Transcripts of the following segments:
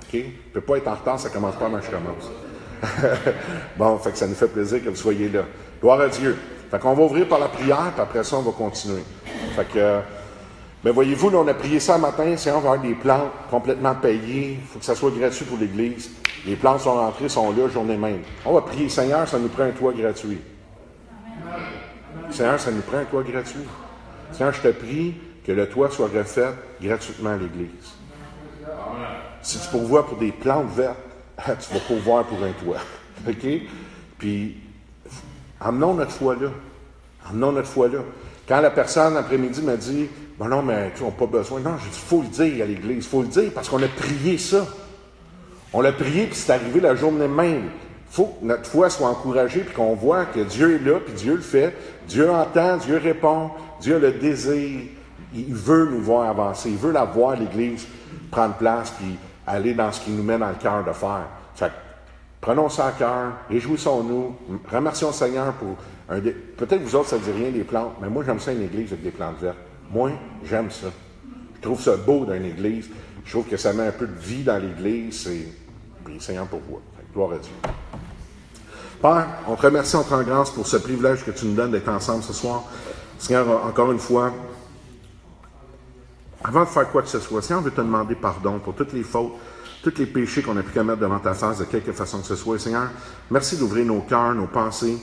OK? Je ne peux pas être en retard, ça ne commence pas quand je commence. Bon, fait que ça nous fait plaisir que vous soyez là. Gloire à Dieu. Fait qu'on va ouvrir par la prière, puis après ça, on va continuer. Fait que, mais voyez-vous, là, on a prié ça le matin, c'est on va avoir des plantes complètement payées, il faut que ça soit gratuit pour l'Église. Les plantes sont rentrées, sont là, journée même. On va prier, Seigneur, ça nous prend un toit gratuit. Seigneur, ça nous prend un toit gratuit. Seigneur, je te prie que le toit soit refait gratuitement à l'Église. Si tu pourvois pour des plantes vertes, tu vas pourvoir pour un toit. OK? Puis, amenons notre foi là. Amenons notre foi là. Quand la personne, l'après-midi, m'a dit, « Ben non, mais tu n'as pas besoin. » Non, j'ai dit, « Il faut le dire à l'Église. Il faut le dire parce qu'on a prié ça. On l'a prié, puis c'est arrivé la journée même. Il faut que notre foi soit encouragée, puis qu'on voit que Dieu est là, puis Dieu le fait. Dieu entend, Dieu répond, Dieu a le désir. Il veut nous voir avancer. Il veut la voir, l'Église, prendre place, puis aller dans ce qu'il nous met dans le cœur de faire. Fait que, prenons ça à cœur, réjouissons-nous, remercions le Seigneur pour peut-être vous autres, ça ne dit rien, les plantes, mais moi, j'aime ça une église avec des plantes vertes. Moi, j'aime ça. Je trouve ça beau dans une église. Je trouve que ça met un peu de vie dans l'église. Puis le Seigneur pourvoit. Gloire à Dieu. Père, on te remercie, on te rend grâce pour ce privilège que tu nous donnes d'être ensemble ce soir. Seigneur, encore une fois, avant de faire quoi que ce soit, Seigneur, on veut te demander pardon pour toutes les fautes, tous les péchés qu'on a pu commettre devant ta face de quelque façon que ce soit. Seigneur, merci d'ouvrir nos cœurs, nos pensées,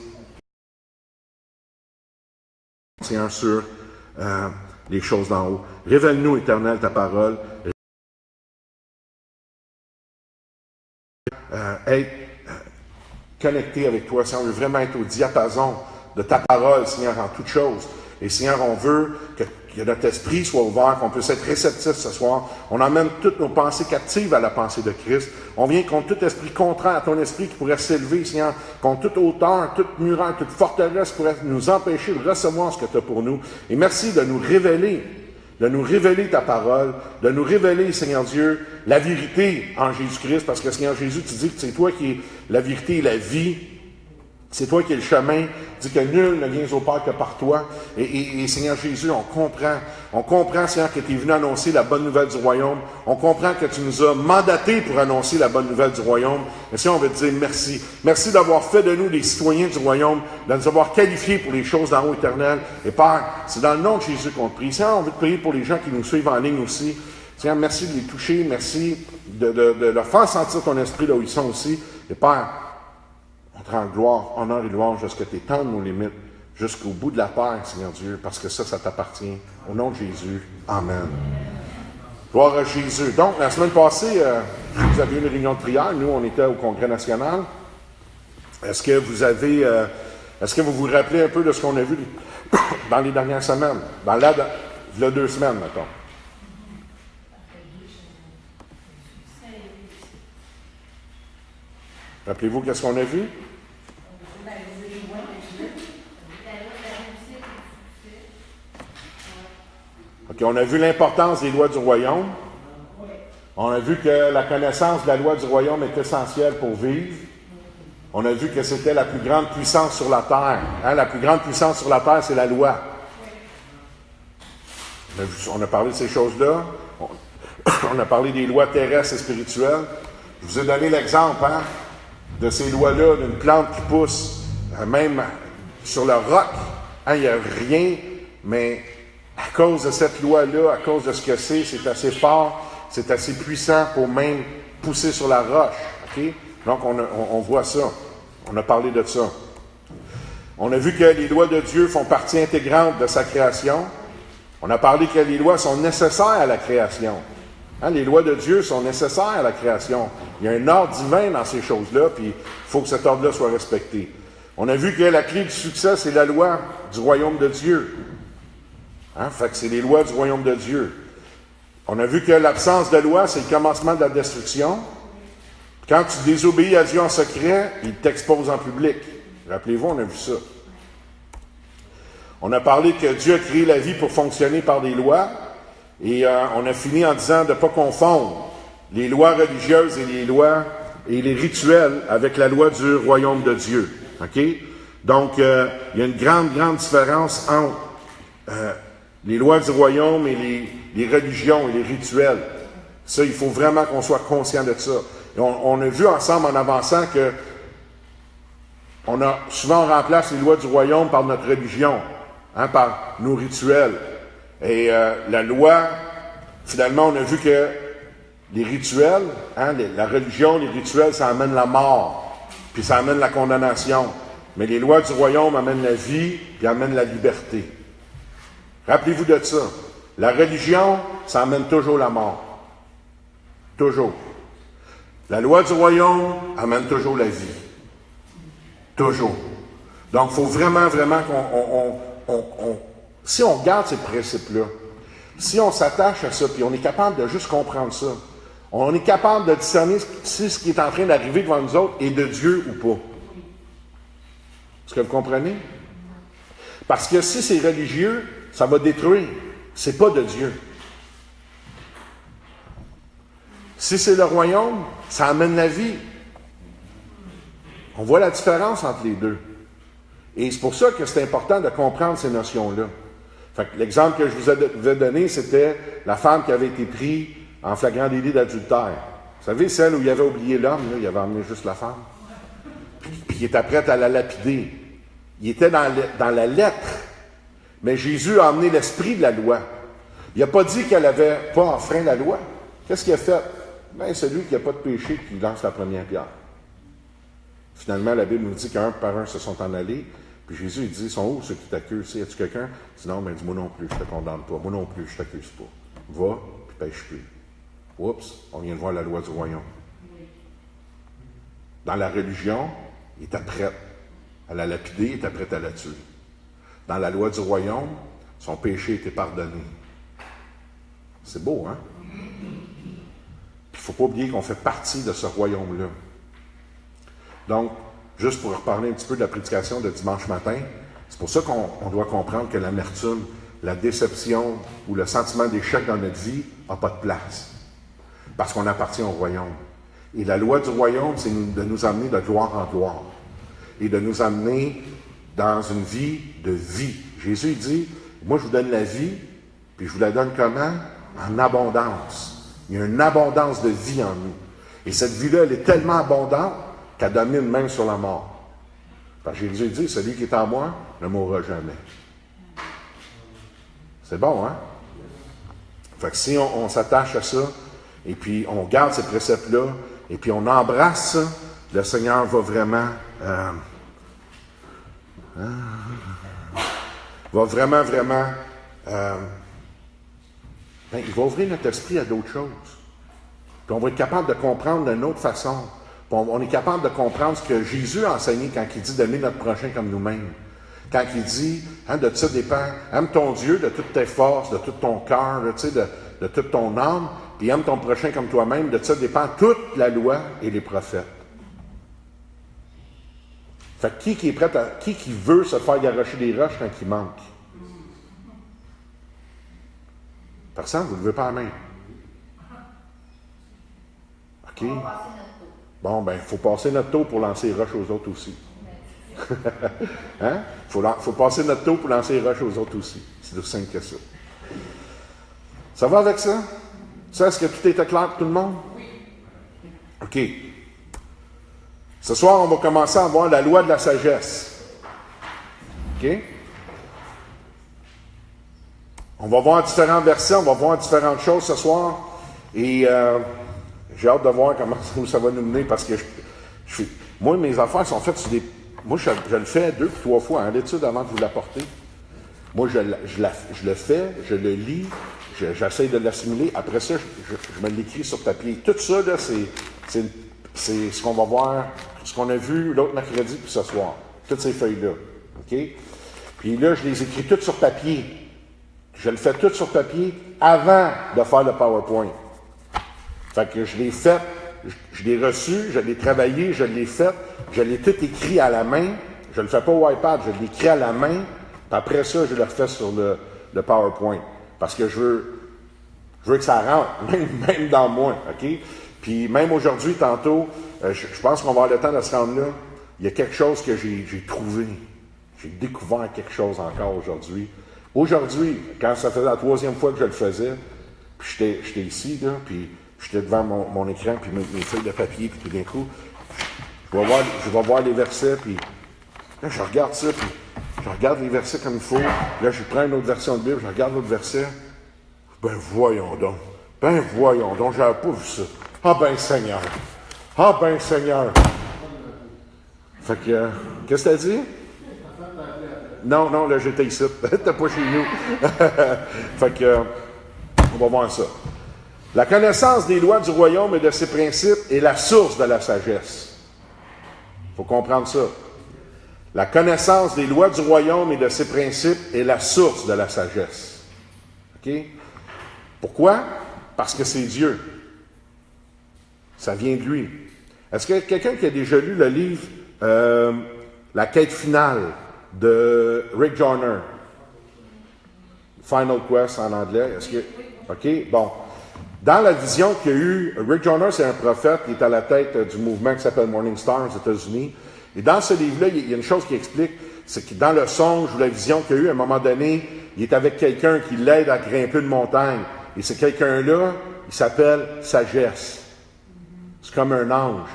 Seigneur, sur les choses d'en haut. Révèle-nous, Éternel, ta parole. Être connecté avec toi, Seigneur, on veut vraiment être au diapason de ta parole, Seigneur, en toutes choses. Et Seigneur, on veut que notre esprit soit ouvert, qu'on puisse être réceptif ce soir. On emmène toutes nos pensées captives à la pensée de Christ. On vient contre tout esprit contraire à ton esprit qui pourrait s'élever, Seigneur, contre toute hauteur, toute muraille, toute forteresse qui pourrait nous empêcher de recevoir ce que tu as pour nous. Et merci de nous révéler ta parole, de nous révéler, Seigneur Dieu, la vérité en Jésus-Christ, parce que, Seigneur Jésus, tu dis que c'est toi qui es la vérité et la vie. C'est toi qui es le chemin. Tu dis que nul ne vient au Père que par toi. Et Seigneur Jésus, on comprend, Seigneur, que tu es venu annoncer la bonne nouvelle du royaume. On comprend que tu nous as mandatés pour annoncer la bonne nouvelle du royaume. Et Seigneur, on veut te dire merci. Merci d'avoir fait de nous des citoyens du royaume, de nous avoir qualifiés pour les choses d'en haut éternel. Et Père, c'est dans le nom de Jésus qu'on te prie. Seigneur, on veut te prier pour les gens qui nous suivent en ligne aussi. Seigneur, merci de les toucher. Merci de leur faire sentir ton esprit là où ils sont aussi. Et Père, on te rend gloire, honneur et louange jusqu'à tes temps de nos limites, jusqu'au bout de la terre, Seigneur Dieu, parce que ça t'appartient. Au nom de Jésus, Amen. Gloire à Jésus. Donc, la semaine passée, vous avez eu une réunion de prière. Nous, on était au Congrès national. Est-ce que vous vous rappelez un peu de ce qu'on a vu dans les dernières semaines? Il y a 2 semaines, mettons. Rappelez-vous qu'est-ce qu'on a vu? OK, on a vu l'importance des lois du royaume. On a vu que la connaissance de la loi du royaume est essentielle pour vivre. On a vu que c'était la plus grande puissance sur la terre. Hein? La plus grande puissance sur la terre, c'est la loi. On a parlé de ces choses-là. On a parlé des lois terrestres et spirituelles. Je vous ai donné l'exemple, de ces lois-là, d'une plante qui pousse, même sur le roc. Il n'y a rien, mais à cause de cette loi-là, à cause de ce que c'est assez fort, c'est assez puissant pour même pousser sur la roche. Okay? Donc, on voit ça. On a parlé de ça. On a vu que les lois de Dieu font partie intégrante de sa création. On a parlé que les lois sont nécessaires à la création. Les lois de Dieu sont nécessaires à la création. Il y a un ordre divin dans ces choses-là, puis il faut que cet ordre-là soit respecté. On a vu que la clé du succès, c'est la loi du royaume de Dieu. Fait que c'est les lois du royaume de Dieu. On a vu que l'absence de loi, c'est le commencement de la destruction. Quand tu désobéis à Dieu en secret, il t'expose en public. Rappelez-vous, on a vu ça. On a parlé que Dieu a créé la vie pour fonctionner par des lois. Et on a fini en disant de ne pas confondre les lois religieuses et les rituels avec la loi du royaume de Dieu. OK? Donc, il y a une grande différence entre les lois du royaume et les religions et les rituels. Ça, il faut vraiment qu'on soit conscient de ça. Et on a vu ensemble en avançant que on a souvent remplacé les lois du royaume par notre religion, par nos rituels. Et la loi, finalement, on a vu que les rituels, la religion, les rituels, ça amène la mort, puis ça amène la condamnation. Mais les lois du royaume amènent la vie, puis amènent la liberté. Rappelez-vous de ça. La religion, ça amène toujours la mort. Toujours. La loi du royaume amène toujours la vie. Toujours. Donc, il faut vraiment, vraiment si on garde ces principes-là, si on s'attache à ça, puis on est capable de juste comprendre ça, on est capable de discerner si ce qui est en train d'arriver devant nous autres est de Dieu ou pas. Est-ce que vous comprenez? Parce que si c'est religieux, ça va détruire. C'est pas de Dieu. Si c'est le royaume, ça amène la vie. On voit la différence entre les deux. Et c'est pour ça que c'est important de comprendre ces notions-là. Fait que l'exemple que je vous avais donné, c'était la femme qui avait été prise en flagrant délit d'adultère. Vous savez, celle où il avait oublié l'homme, là, il avait emmené juste la femme. Puis il était prêt à la lapider. Il était dans la lettre. Mais Jésus a emmené l'esprit de la loi. Il n'a pas dit qu'elle n'avait pas enfreint la loi. Qu'est-ce qu'il a fait? Bien, celui qui n'a pas de péché qui lance la première pierre. Finalement, la Bible nous dit qu'un par un se sont en allés. Puis Jésus, il dit, sont où ceux qui t'accusent? Y a-tu quelqu'un? Il dit, non, mais dis-moi non plus, je ne te condamne pas. Moi non plus, je ne t'accuse pas. Va, puis pêche plus. Oups, on vient de voir la loi du royaume. Dans la religion, il était prêt à la lapider, il était prêt à la tuer. Dans la loi du royaume, son péché était pardonné. C'est beau, hein? Puis il ne faut pas oublier qu'on fait partie de ce royaume-là. Donc, juste pour reparler un petit peu de la prédication de dimanche matin, c'est pour ça qu'on doit comprendre que l'amertume, la déception ou le sentiment d'échec dans notre vie n'a pas de place. Parce qu'on appartient au royaume. Et la loi du royaume, c'est de nous amener de gloire en gloire. Et de nous amener dans une vie de vie. Jésus il dit, moi je vous donne la vie, puis je vous la donne comment? En abondance. Il y a une abondance de vie en nous. Et cette vie-là, elle est tellement abondante qu'elle domine même sur la mort. Parce que Jésus dit, celui qui est en moi ne mourra jamais. C'est bon, hein? Fait que si on s'attache à ça, et puis on garde ces préceptes-là, et puis on embrasse ça, le Seigneur va vraiment... il va ouvrir notre esprit à d'autres choses. Puis on va être capable de comprendre d'une autre façon. Puis on est capable de comprendre ce que Jésus a enseigné quand il dit d'aimer notre prochain comme nous-mêmes. Quand il dit, de ça dépend, aime ton Dieu de toutes tes forces, de tout ton cœur, de toute ton âme, puis aime ton prochain comme toi-même, de ça dépend toute la loi et les prophètes. Fait que qui est prêt qui veut se faire garrocher des roches quand il manque? Personne, vous ne levez pas la main. OK? Bon, ben, il faut passer notre tour pour lancer les roches aux autres aussi. Hein? Faut passer notre tour pour lancer les roches aux autres aussi. C'est aussi simple que ça. Ça va avec ça? Ça, est-ce que tout était clair pour tout le monde? Oui. OK. Ce soir, on va commencer à voir la loi de la sagesse. OK? On va voir différents versets, on va voir différentes choses ce soir. Et j'ai hâte de voir où ça va nous mener parce que moi, mes affaires sont faites sur des... Moi, je le fais 2 ou 3 fois, hein, l'étude avant de vous l'apporter. Moi, je le fais, je le lis, j'essaie de l'assimiler. Après ça, je me l'écris sur papier. Tout ça, là, c'est ce qu'on va voir, ce qu'on a vu l'autre mercredi puis ce soir. Toutes ces feuilles-là. OK? Puis là, je les écris toutes sur papier. Je le fais tout sur papier avant de faire le PowerPoint. Fait que je l'ai fait, je l'ai reçu, je l'ai travaillé, je l'ai fait, je l'ai tout écrit à la main. Je ne le fais pas au iPad, je l'ai écrit à la main. Puis après ça, je le refais sur le PowerPoint. Parce que je veux que ça rentre, même dans moi. OK? Puis même aujourd'hui, tantôt, je pense qu'on va avoir le temps de se rendre là. Il y a quelque chose que j'ai trouvé. J'ai découvert quelque chose encore aujourd'hui. Aujourd'hui, quand ça faisait la 3e fois que je le faisais, puis j'étais ici, là, puis j'étais devant mon écran, puis mes feuilles de papier, puis tout d'un coup, je vais voir les versets, puis là, je regarde ça, puis je regarde les versets comme il faut. Là, je prends une autre version de Bible, je regarde l'autre verset. Ben voyons donc, j'avais pas vu ça. Ah ben Seigneur, Fait que, qu'est-ce que t'as dit? Non, là, j'étais ici. T'es pas chez nous. Fait que, on va voir ça. La connaissance des lois du royaume et de ses principes est la source de la sagesse. Il faut comprendre ça. La connaissance des lois du royaume et de ses principes est la source de la sagesse. OK? Pourquoi? Parce que c'est Dieu. Ça vient de lui. Est-ce qu'il y a quelqu'un qui a déjà lu le livre La quête finale de Rick Joyner? Final Quest en anglais. Est-ce que... OK? Bon. Dans la vision qu'il y a eu, Rick Joyner, c'est un prophète qui est à la tête du mouvement qui s'appelle Morning Star aux États-Unis. Et dans ce livre-là, il y a une chose qui explique, c'est que dans le songe ou la vision qu'il y a eu, à un moment donné, il est avec quelqu'un qui l'aide à grimper une montagne. Et ce quelqu'un-là, il s'appelle Sagesse. C'est comme un ange.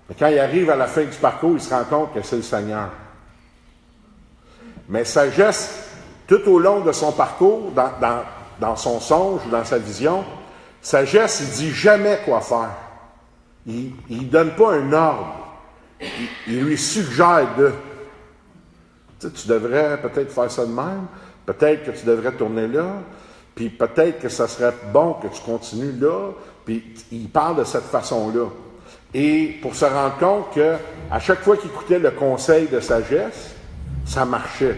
Mais quand il arrive à la fin du parcours, il se rend compte que c'est le Seigneur. Mais Sagesse, tout au long de son parcours, dans son songe ou dans sa vision, Sagesse, il dit jamais quoi faire. Il ne donne pas un ordre. Il lui suggère de. Tu sais, tu devrais peut-être faire ça de même. Peut-être que tu devrais tourner là. Puis peut-être que ça serait bon que tu continues là. Puis il parle de cette façon-là. Et pour se rendre compte qu'à chaque fois qu'il écoutait le conseil de sagesse, ça marchait.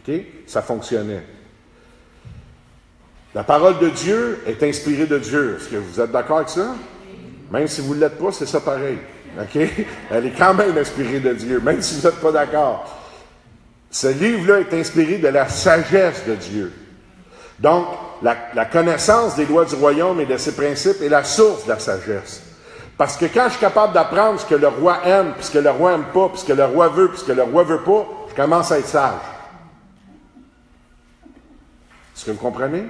OK? Ça fonctionnait. La parole de Dieu est inspirée de Dieu. Est-ce que vous êtes d'accord avec ça? Même si vous ne l'êtes pas, c'est ça pareil. OK? Elle est quand même inspirée de Dieu, même si vous n'êtes pas d'accord. Ce livre-là est inspiré de la sagesse de Dieu. Donc, la connaissance des lois du royaume et de ses principes est la source de la sagesse. Parce que quand je suis capable d'apprendre ce que le roi aime, puis ce que le roi n'aime pas, puis ce que le roi veut, puis ce que le roi veut pas, je commence à être sage. Est-ce que vous comprenez?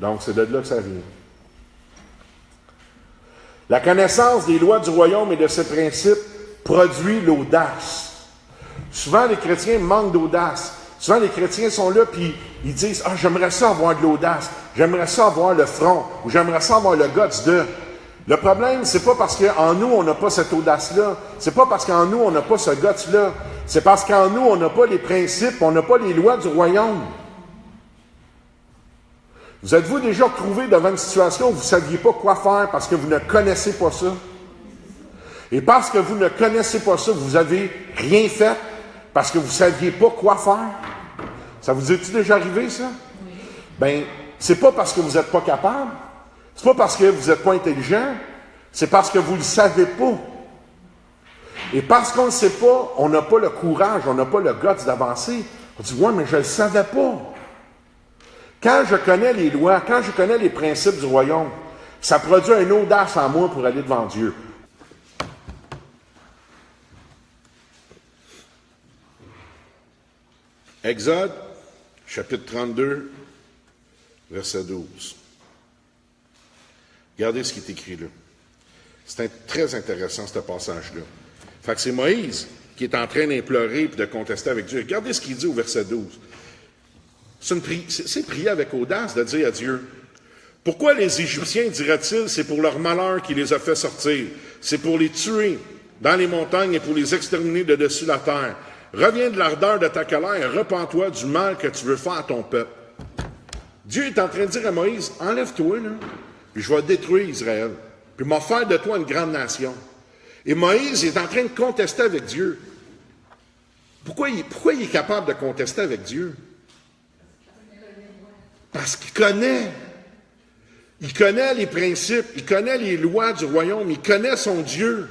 Donc, c'est de là que ça vient. La connaissance des lois du royaume et de ses principes produit l'audace. Souvent, les chrétiens manquent d'audace. Souvent, les chrétiens sont là, puis ils disent « Ah, j'aimerais ça avoir de l'audace. J'aimerais ça avoir le front. Ou j'aimerais ça avoir le guts de... » Le problème, c'est pas parce qu'en nous, on n'a pas cette audace-là. C'est pas parce qu'en nous, on n'a pas ce guts-là. C'est parce qu'en nous, on n'a pas les principes, on n'a pas les lois du royaume. Vous êtes-vous déjà retrouvé devant une situation où vous ne saviez pas quoi faire parce que vous ne connaissez pas ça? Et parce que vous ne connaissez pas ça, vous n'avez rien fait parce que vous ne saviez pas quoi faire? Ça vous est-il déjà arrivé, ça? Oui. Bien, c'est pas parce que vous n'êtes pas capable, c'est pas parce que vous n'êtes pas intelligent, c'est parce que vous ne le savez pas. Et parce qu'on ne sait pas, on n'a pas le courage, on n'a pas le guts d'avancer. On dit, ouais, mais je ne le savais pas. Quand je connais les lois, quand je connais les principes du royaume, ça produit une audace en moi pour aller devant Dieu. Exode, chapitre 32, verset 12. Regardez ce qui est écrit là. C'est très intéressant, ce passage-là. Fait que c'est Moïse qui est en train d'implorer et de contester avec Dieu. Regardez ce qu'il dit au verset 12. C'est prier avec audace de dire à Dieu, « Pourquoi les Égyptiens, diraient-ils, c'est pour leur malheur qui les a fait sortir. C'est pour les tuer dans les montagnes et pour les exterminer de dessus la terre. Reviens de l'ardeur de ta colère et repens-toi du mal que tu veux faire à ton peuple. » Dieu est en train de dire à Moïse, « Enlève-toi, là, puis je vais détruire Israël. Puis je vais faire de toi une grande nation. » Et Moïse est en train de contester avec Dieu. Pourquoi il est capable de contester avec Dieu? Parce qu'il connaît. Il connaît les principes, il connaît les lois du royaume, il connaît son Dieu.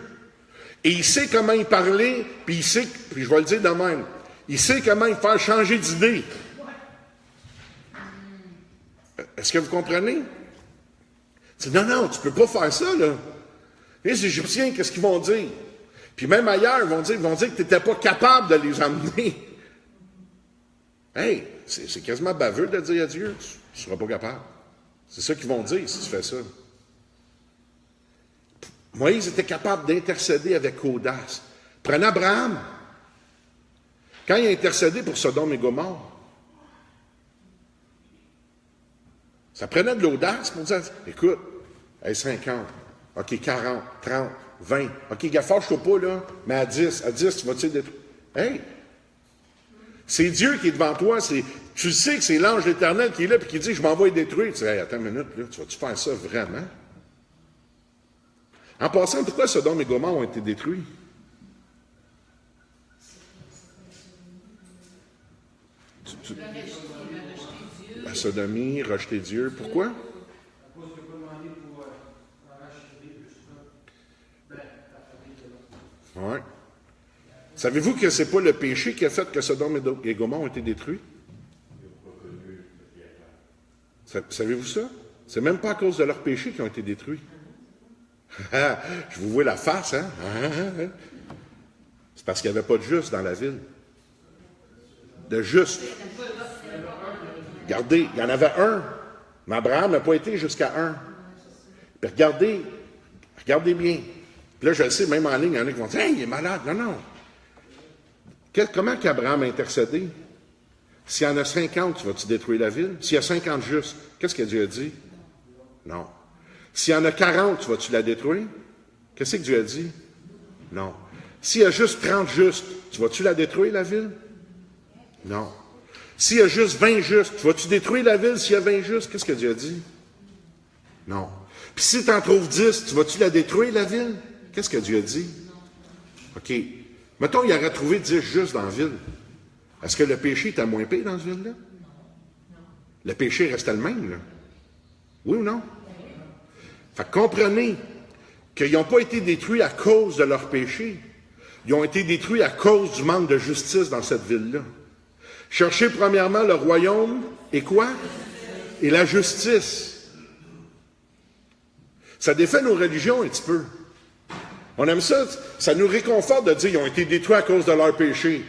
Et il sait comment y parler, puis il sait, puis je vais le dire de même, il sait comment y faire changer d'idée. Est-ce que vous comprenez? C'est non, tu peux pas faire ça, là. Les Égyptiens, qu'est-ce qu'ils vont dire? Puis même ailleurs, ils vont dire que tu n'étais pas capable de les emmener. Hey, c'est quasiment baveux de dire à Dieu, tu ne seras pas capable. C'est ça qu'ils vont dire si tu fais ça. Moïse était capable d'intercéder avec audace. Prenez Abraham. Quand il a intercédé pour Sodome et Gomorrhe, ça prenait de l'audace pour dire, écoute, hey, 50, OK, 40, 30, 20, OK, gars, fâche-toi pas, là, mais à 10, tu vas-tu détruire? Hey! C'est Dieu qui est devant toi, tu sais que c'est l'ange éternel qui est là et qui dit, je m'en vais détruire. Tu dis, hey, attends une minute, là, tu vas-tu faire ça vraiment? En passant, pourquoi Sodome et Gomorrhe ont été détruits? La sodomie, rejeter Dieu. Pourquoi? Ouais. Savez-vous que ce n'est pas le péché qui a fait que Sodome et Gomorrhe ont été détruits? Savez-vous ça? C'est même pas à cause de leur péché qu'ils ont été détruits. Je vous vois la face, hein? C'est parce qu'il n'y avait pas de juste dans la ville. De juste. Regardez, il y en avait un. Mais Abraham n'a pas été jusqu'à un. Puis regardez bien. Puis là, je le sais, même en ligne, il y en a qui vont dire, hey, il est malade. Non, non. Comment qu'Abraham a intercédé? S'il y en a 50, tu vas-tu détruire la ville? S'il y a 50 justes, qu'est-ce que Dieu a dit? Non. S'il y en a 40, tu vas-tu la détruire? Qu'est-ce que Dieu a dit? Non. S'il y a juste 30 justes, tu vas-tu la détruire, la ville? Non. S'il y a juste 20 justes, tu vas-tu détruire la ville s'il y a 20 justes? Qu'est-ce que Dieu a dit? Non. Puis si tu en trouves 10, tu vas-tu la détruire, la ville? Qu'est-ce que Dieu a dit? OK. Mettons, il aurait trouvé 10 justes dans la ville. Est-ce que le péché était moins pire dans cette ville-là? Le péché restait le même, là. Oui ou non? Fait que comprenez qu'ils n'ont pas été détruits à cause de leur péché. Ils ont été détruits à cause du manque de justice dans cette ville-là. Cherchez premièrement le royaume et quoi? Et la justice. Ça défait nos religions un petit peu. On aime ça, ça nous réconforte de dire qu'ils ont été détruits à cause de leur péché.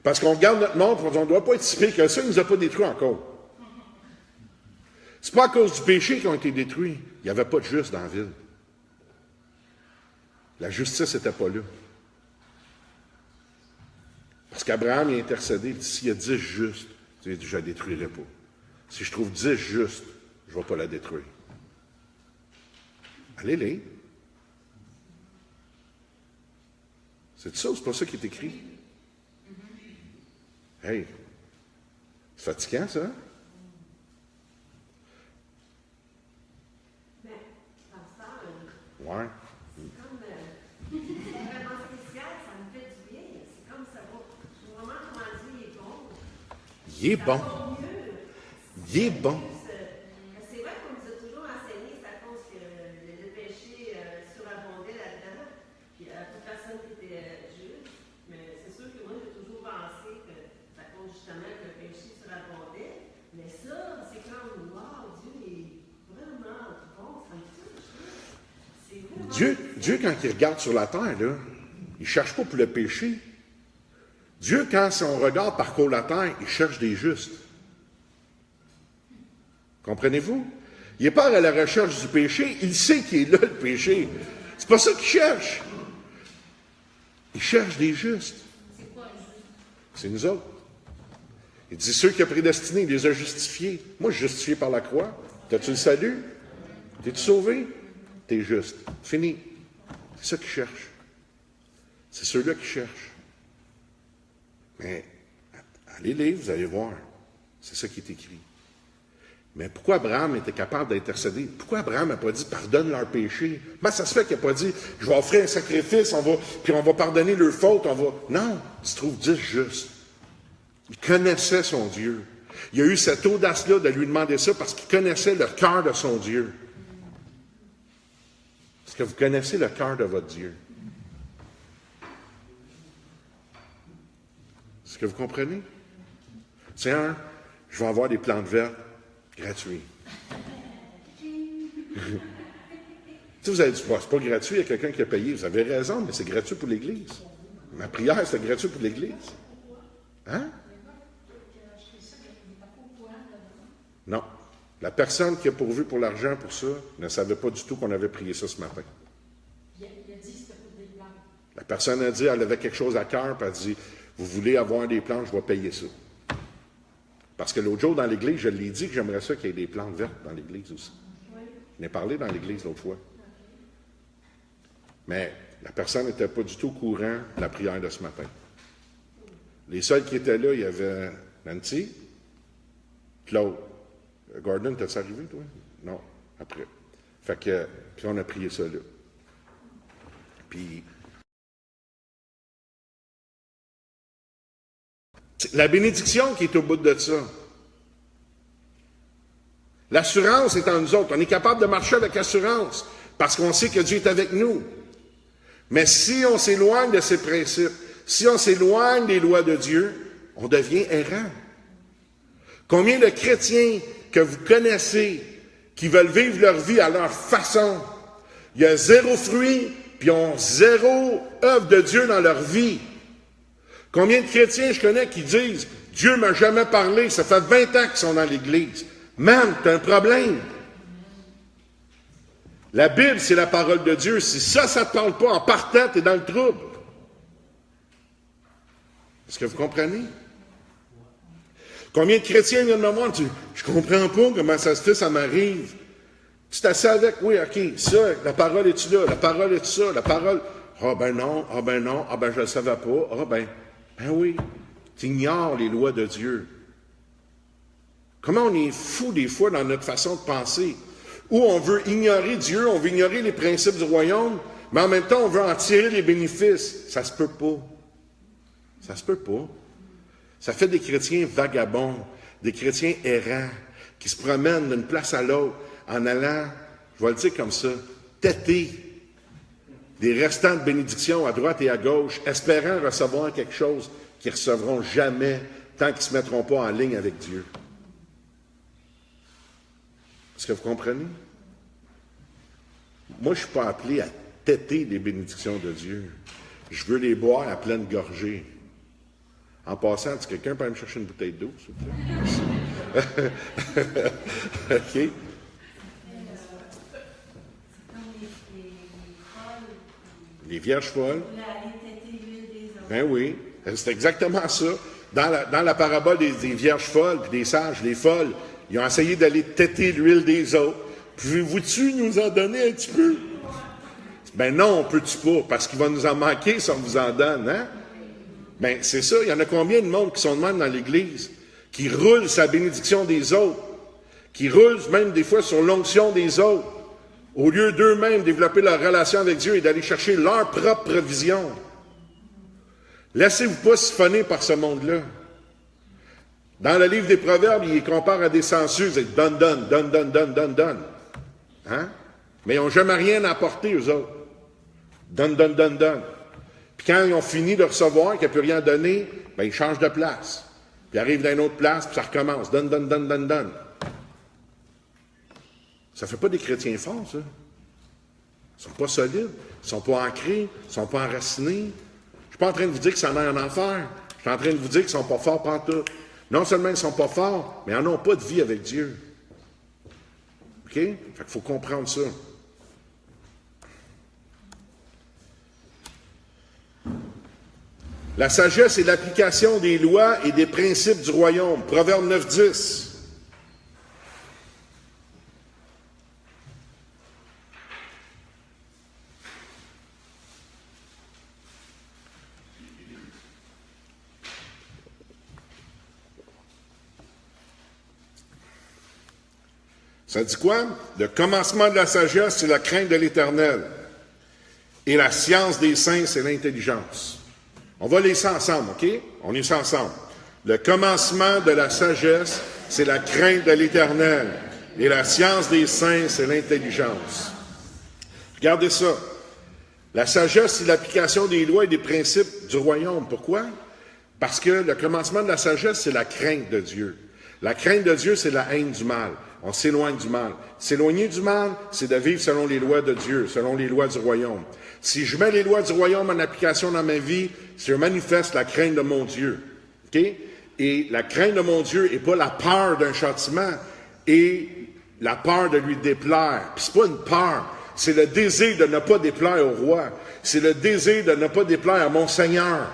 Parce qu'on regarde notre monde, on ne doit pas être si pire que ça, il ne nous a pas détruits encore. C'est pas à cause du péché qu'ils ont été détruits. Il n'y avait pas de juste dans la ville. La justice n'était pas là. Parce qu'Abraham a intercédé, il dit, s'il y a 10 justes, je ne la détruirai pas. Si je trouve 10 justes, je ne vais pas la détruire. Allez-les. C'est ça ou c'est pas ça qui est écrit? Hey, c'est fatigant, ça? Ouais. C'est vraiment spécial, ça me fait du bien. C'est comme ça va. Vraiment, comment dire, il est bon. Il est bon. Il est bon. C'est vrai qu'on nous a toujours enseigné, c'est à cause que le péché surabondait là-dedans. Puis toute personne qui était juste. Mais c'est sûr que moi, j'ai toujours pensé que c'est à cause justement que le péché surabondait. Mais ça, c'est comme, wow, Dieu est vraiment bon, ça me touche. Dieu, quand il regarde sur la terre, là, il ne cherche pas pour le péché. Dieu, quand son regard parcourt la terre, il cherche des justes. Comprenez-vous? Il n'est pas à la recherche du péché, il sait qu'il est là, le péché. C'est pas ça qu'il cherche. Il cherche des justes. C'est nous autres. Il dit, ceux qu'il a prédestinés, il les a justifiés. Moi, je suis justifié par la croix. T'as-tu le salut? T'es-tu sauvé? T'es juste. Fini. C'est ça qu'il cherche. C'est ceux-là qui cherchent. Mais, allez lire, vous allez voir. C'est ça qui est écrit. Mais pourquoi Abraham était capable d'intercéder? Pourquoi Abraham n'a pas dit, pardonne leurs péchés? Ben, ça se fait qu'il n'a pas dit, je vais offrir un sacrifice, puis on va pardonner leurs fautes, Non, il se trouve 10 justes. Il connaissait son Dieu. Il a eu cette audace-là de lui demander ça parce qu'il connaissait le cœur de son Dieu. Est-ce que vous connaissez le cœur de votre Dieu? Est-ce que vous comprenez? Seigneur, je vais avoir des plantes vertes gratuits. Vous avez dit, c'est pas gratuit, il y a quelqu'un qui a payé. Vous avez raison, mais c'est gratuit pour l'Église. Ma prière, c'est gratuit pour l'Église. Hein? Non. La personne qui a pourvu pour l'argent pour ça ne savait pas du tout qu'on avait prié ça ce matin. La personne a dit, elle avait quelque chose à cœur, puis elle a dit, vous voulez avoir des plantes, je vais payer ça. Parce que l'autre jour, dans l'église, je l'ai dit que j'aimerais ça qu'il y ait des plantes vertes dans l'église aussi. Je n'ai parlé dans l'église l'autre fois. Mais la personne n'était pas du tout au courant de la prière de ce matin. Les seuls qui étaient là, il y avait Nancy, Claude. Gordon, t'es-tu arrivé, toi? Non, après. Fait que, puis on a prié ça là. Puis, la bénédiction qui est au bout de ça. L'assurance est en nous autres. On est capable de marcher avec assurance parce qu'on sait que Dieu est avec nous. Mais si on s'éloigne de ses principes, si on s'éloigne des lois de Dieu, on devient errant. Combien de chrétiens que vous connaissez qui veulent vivre leur vie à leur façon, il y a zéro fruit, puis ils ont zéro œuvre de Dieu dans leur vie. Combien de chrétiens je connais qui disent « Dieu m'a jamais parlé, ça fait 20 ans qu'ils sont dans l'Église. » Man, t'as un problème. La Bible, c'est la parole de Dieu. Si ça ne te parle pas, en partant, t'es dans le trouble. Est-ce que vous comprenez? Combien de chrétiens viennent me voir, je comprends pas comment ça se fait, ça m'arrive. Tu t'assieds avec, oui, ok, ça, la parole est-tu là, la parole est-tu ça, la parole, ah ben non, ah ben non, ah ben je ne le savais pas, ah ben oui, tu ignores les lois de Dieu. Comment on est fou des fois dans notre façon de penser, où on veut ignorer Dieu, on veut ignorer les principes du royaume, mais en même temps on veut en tirer les bénéfices. Ça se peut pas. Ça se peut pas. Ça fait des chrétiens vagabonds, des chrétiens errants, qui se promènent d'une place à l'autre en allant, je vais le dire comme ça, têter des restants de bénédictions à droite et à gauche, espérant recevoir quelque chose qu'ils ne recevront jamais tant qu'ils ne se mettront pas en ligne avec Dieu. Est-ce que vous comprenez? Moi, je ne suis pas appelé à têter des bénédictions de Dieu. Je veux les boire à pleine gorgée. En passant, est-ce que quelqu'un peut aller me chercher une bouteille d'eau, s'il vous plaît? OK. Les vierges folles. Ben oui, c'est exactement ça. Dans la parabole des vierges folles et des sages, les folles, ils ont essayé d'aller têter l'huile des autres. Pouvez-vous-tu nous en donner un petit peu? Ben non, on peut-tu pas, parce qu'il va nous en manquer si on vous en donne, hein? Ben, c'est ça, il y en a combien de monde qui sont de même dans l'Église, qui roulent sa bénédiction des autres, qui roulent même des fois sur l'onction des autres, au lieu d'eux-mêmes développer leur relation avec Dieu et d'aller chercher leur propre provision. Laissez-vous pas siphonner par ce monde-là. Dans le livre des Proverbes, il les compare à des sensueux, ils disent donne. Hein? Mais ils n'ont jamais rien à apporter, eux autres. Donne. Puis quand ils ont fini de recevoir, qu'il n'y a plus rien à donner, ben ils changent de place. Puis ils arrivent dans une autre place, puis ça recommence. Donne. Ça ne fait pas des chrétiens forts, ça. Ils ne sont pas solides, ils ne sont pas ancrés, ils ne sont pas enracinés. Je ne suis pas en train de vous dire qu'ils s'en aillent en enfer. Je suis en train de vous dire qu'ils ne sont pas forts pantoute. Non seulement ils ne sont pas forts, mais ils n'en ont pas de vie avec Dieu. OK? Fait qu'il faut comprendre ça. La sagesse est l'application des lois et des principes du royaume. Proverbe 9:10. Ça dit quoi? Le commencement de la sagesse, c'est la crainte de l'Éternel. Et la science des saints, c'est l'intelligence. On va lire ça ensemble, OK? On lit ça ensemble. Le commencement de la sagesse, c'est la crainte de l'Éternel. Et la science des saints, c'est l'intelligence. Regardez ça. La sagesse, c'est l'application des lois et des principes du royaume. Pourquoi? Parce que le commencement de la sagesse, c'est la crainte de Dieu. La crainte de Dieu, c'est la haine du mal. On s'éloigne du mal. S'éloigner du mal, c'est de vivre selon les lois de Dieu, selon les lois du royaume. Si je mets les lois du royaume en application dans ma vie, je manifeste la crainte de mon Dieu. OK? Et la crainte de mon Dieu n'est pas la peur d'un châtiment et la peur de lui déplaire. Puis c'est pas une peur C'est le désir de ne pas déplaire au roi. C'est le désir de ne pas déplaire à mon Seigneur.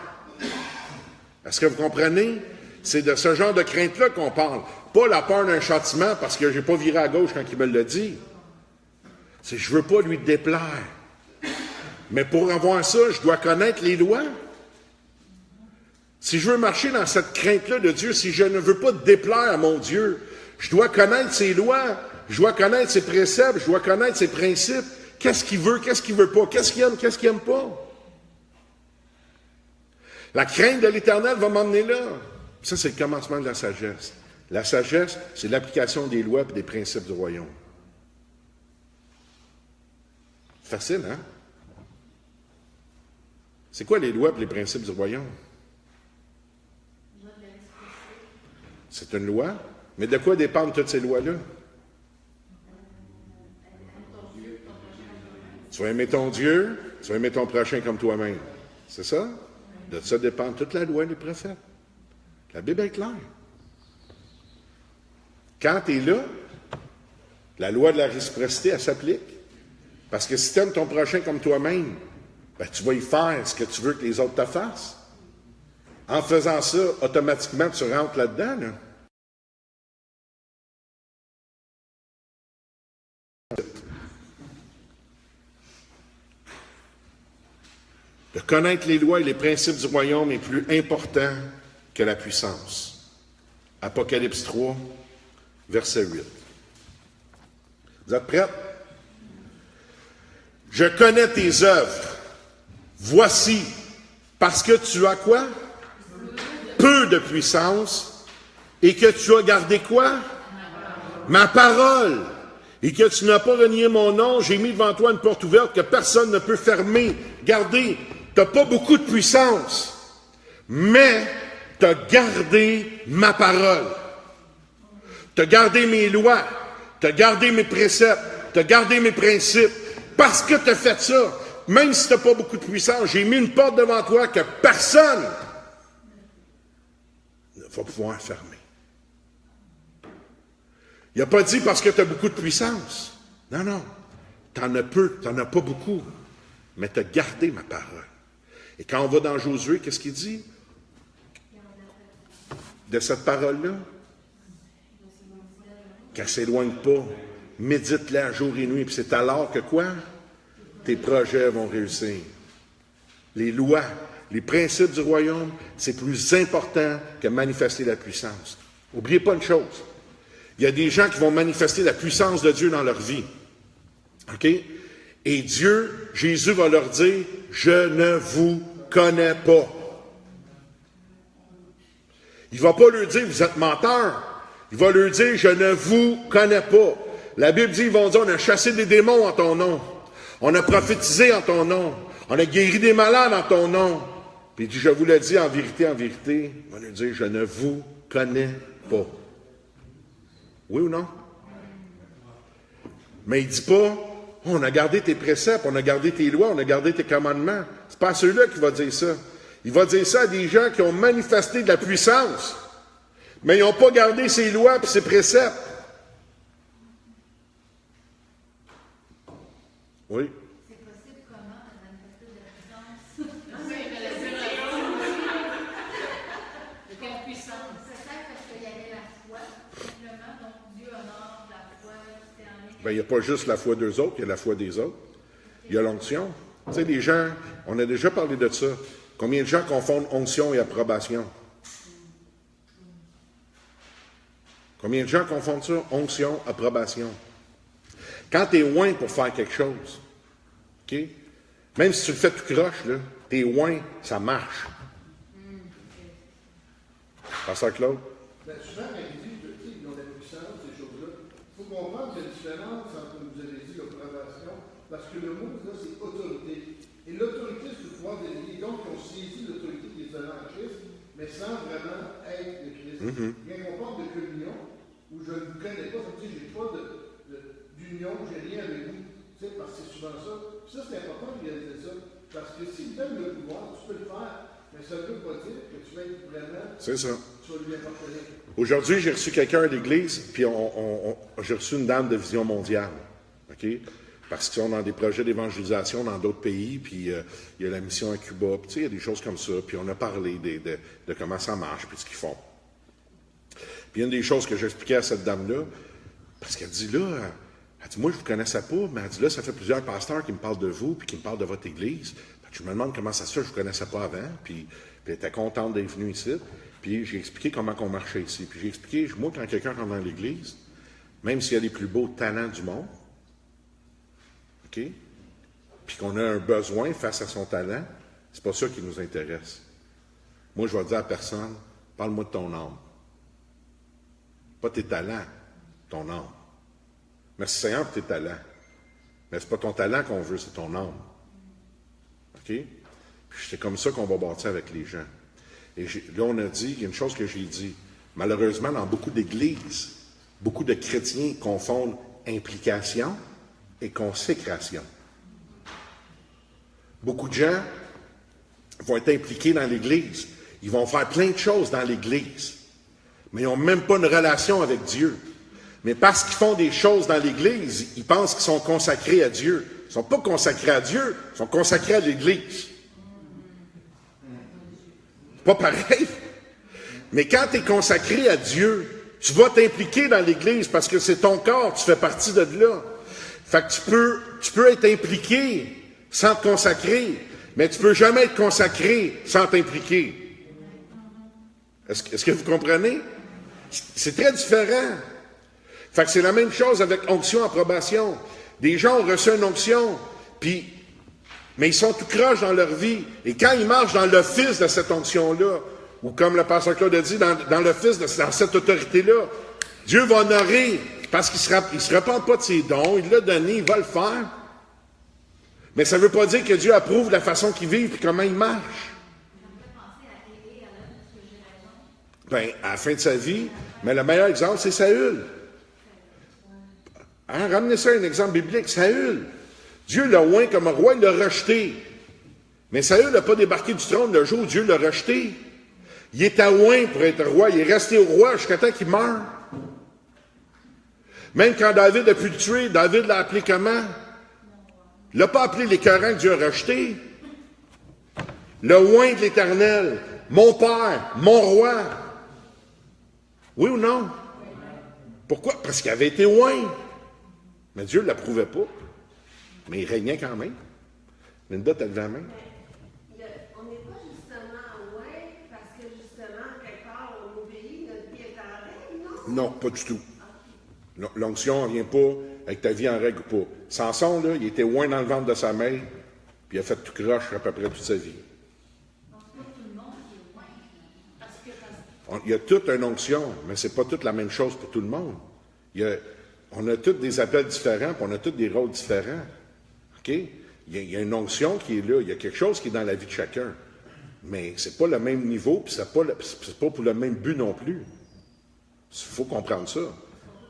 Est-ce que vous comprenez? C'est de ce genre de crainte-là qu'on parle. Pas la peur d'un châtiment parce que je n'ai pas viré à gauche quand il me l'a dit. C'est je ne veux pas lui déplaire. Mais pour avoir ça, je dois connaître les lois. Si je veux marcher dans cette crainte-là de Dieu, si je ne veux pas déplaire à mon Dieu, je dois connaître ses lois, je dois connaître ses préceptes, je dois connaître ses principes. Qu'est-ce qu'il veut pas, qu'est-ce qu'il aime pas. La crainte de l'Éternel va m'emmener là. Ça, c'est le commencement de la sagesse. La sagesse, c'est l'application des lois et des principes du royaume. Facile, hein? C'est quoi les lois et les principes du royaume? C'est une loi. Mais de quoi dépendent toutes ces lois-là? Tu vas aimer ton Dieu, tu vas aimer ton prochain comme toi-même. C'est ça? De ça dépend toute la loi et les prophètes. La Bible est claire. Quand tu es là, la loi de la réciprocité, elle s'applique. Parce que si tu aimes ton prochain comme toi-même, ben, tu vas y faire ce que tu veux que les autres te fassent. En faisant ça, automatiquement, tu rentres là-dedans. Là. De connaître les lois et les principes du royaume est plus important que la puissance. Apocalypse 3, verset 8. Vous êtes prêts? Je connais tes œuvres. Voici, parce que tu as quoi? Peu de puissance, et que tu as gardé quoi? Ma parole. Et que tu n'as pas renié mon nom, j'ai mis devant toi une porte ouverte que personne ne peut fermer. Gardez, tu n'as pas beaucoup de puissance, mais tu as gardé ma parole. Tu as gardé mes lois, tu as gardé mes préceptes, tu as gardé mes principes. Parce que tu as fait ça, même si tu n'as pas beaucoup de puissance, j'ai mis une porte devant toi que personne ne va pouvoir fermer. Il n'a pas dit parce que tu as beaucoup de puissance. Non, non. Tu en as peu, tu n'en as pas beaucoup. Mais tu as gardé ma parole. Et quand on va dans Josué, qu'est-ce qu'il dit? De cette parole-là? Qu'elle ne s'éloigne pas. Médite-la jour et nuit. Puis c'est alors que quoi? Tes projets vont réussir. Les lois, les principes du royaume, c'est plus important que manifester la puissance. N'oubliez pas une chose. Il y a des gens qui vont manifester la puissance de Dieu dans leur vie. OK? Et Dieu, Jésus va leur dire, je ne vous connais pas. Il ne va pas leur dire, vous êtes menteurs. Il va leur dire, je ne vous connais pas. La Bible dit, ils vont dire, on a chassé des démons en ton nom. On a prophétisé en ton nom. On a guéri des malades en ton nom. Puis il dit, je vous le dis en vérité, il va leur dire, je ne vous connais pas. Oui ou non? Mais il ne dit pas, on a gardé tes préceptes, on a gardé tes lois, on a gardé tes commandements. C'est pas à ceux-là qu'il va dire ça. Il va dire ça à des gens qui ont manifesté de la puissance, mais ils n'ont pas gardé ses lois et ses préceptes. Oui? C'est possible comment de manifester de la puissance? De quelle puissance? Peut-être parce qu'il y avait la foi, simplement, donc Dieu honore la foi, c'est en ligne. Bien, il n'y a pas juste la foi d'eux autres, il y a la foi des autres. Il y a l'onction. Tu sais, les gens, on a déjà parlé de ça. Combien de gens confondent onction et approbation? Combien de gens confondent ça? Onction, approbation. Quand tu es oint pour faire quelque chose, OK? Même si tu le fais tout croche, là, t'es oint, ça marche. Pasteur Claude? Bien, souvent, quand ils disent qu'ils ont la puissance, ces choses-là, il faut comprendre qu'il y a une différence entre, comme vous avez dit, l'approbation, parce que le mot, là, c'est autorité. Et l'autorité, c'est le pouvoir délégué. Donc, on saisit l'autorité qui est donnée en Christ, mais sans vraiment être le Christ. Bien qu'on parle de communion, où je ne vous connais pas, ça veut dire que je n'ai pas d'union, je n'ai rien avec vous. Tu sais, parce que c'est souvent ça. Puis ça, c'est important de réaliser ça. Parce que s'il te donne le pouvoir, tu peux le faire. Mais ça ne veut pas dire que tu vas être vraiment. C'est ça. Tu vas lui appartenir. Aujourd'hui, j'ai reçu quelqu'un à l'église, puis j'ai reçu une dame de Vision mondiale. OK? parce qu'ils sont dans des projets d'évangélisation dans d'autres pays, puis il y a la mission à Cuba, puis il y a des choses comme ça, puis on a parlé de comment ça marche, puis ce qu'ils font. Puis une des choses que j'expliquais à cette dame-là, parce qu'elle dit là, elle dit, moi je ne vous connaissais pas, mais elle dit là, ça fait plusieurs pasteurs qui me parlent de vous, puis qui me parlent de votre église. Je me demande comment ça se fait, je ne vous connaissais pas avant, puis elle était contente d'être venue ici. Puis j'ai expliqué comment on marchait ici. Puis j'ai expliqué, moi, quand quelqu'un rentre dans l'église, même s'il y a les plus beaux talents du monde, OK, puis qu'on a un besoin face à son talent, c'est pas ça qui nous intéresse. Moi, je vais dire à personne, parle-moi de ton âme. Pas tes talents, ton âme. Merci Seigneur pour tes talents. Mais c'est pas ton talent qu'on veut, c'est ton âme. OK? Puis c'est comme ça qu'on va bâtir avec les gens. Et là, on a dit, il y a une chose que j'ai dit. Malheureusement, dans beaucoup d'églises, beaucoup de chrétiens confondent implication et consécration. Beaucoup de gens vont être impliqués dans l'Église. Ils vont faire plein de choses dans l'Église. Mais ils n'ont même pas une relation avec Dieu. Mais parce qu'ils font des choses dans l'Église, ils pensent qu'ils sont consacrés à Dieu. Ils ne sont pas consacrés à Dieu, ils sont consacrés à l'Église. Pas pareil. Mais quand tu es consacré à Dieu, tu vas t'impliquer dans l'Église parce que c'est ton corps, tu fais partie de là. Fait que tu peux être impliqué sans te consacrer, mais tu ne peux jamais être consacré sans t'impliquer. Est-ce que vous comprenez? C'est très différent. Fait que c'est la même chose avec onction, approbation. Des gens ont reçu une onction, mais ils sont tout croches dans leur vie. Et quand ils marchent dans l'office de cette onction-là, ou comme le pasteur Claude a dit, dans l'office, dans cette autorité-là, Dieu va honorer, parce qu'il ne se repent pas de ses dons, il l'a donné, il va le faire. Mais ça ne veut pas dire que Dieu approuve la façon qu'ils vivent et comment ils marchent. Bien, à la fin de sa vie, mais le meilleur exemple, c'est Saül. Hein, ramenez ça à un exemple biblique. Saül, Dieu l'a oint comme roi, il l'a rejeté. Mais Saül n'a pas débarqué du trône le jour où Dieu l'a rejeté. Il est à oint pour être roi. Il est resté au roi jusqu'à temps qu'il meure. Même quand David a pu le tuer, David l'a appelé comment? Il l'a pas appelé l'écœurant que Dieu a rejeté. Le oint de l'Éternel, mon Père, mon roi. Oui ou non? Pourquoi? Parce qu'il avait été oint. Mais Dieu ne l'approuvait pas. Mais il régnait quand même. Linda, t'as levé la main? On n'est pas justement loin parce que justement, quelque part, on obéit, notre vie est en règle, non? Non, pas du tout. Non, l'onction ne vient pas avec ta vie en règle ou pas. Samson, là, il était oint dans le ventre de sa mère, puis il a fait tout croche à peu près toute sa vie. Donc, pas tout le monde qui est loin. Il y a toute une onction, mais ce n'est pas toute la même chose pour tout le monde. On a tous des appels différents, puis on a tous des rôles différents. OK? Il y a une onction qui est là, il y a quelque chose qui est dans la vie de chacun. Mais ce n'est pas le même niveau, puis ce n'est pas pour le même but non plus. Il faut comprendre ça. On peut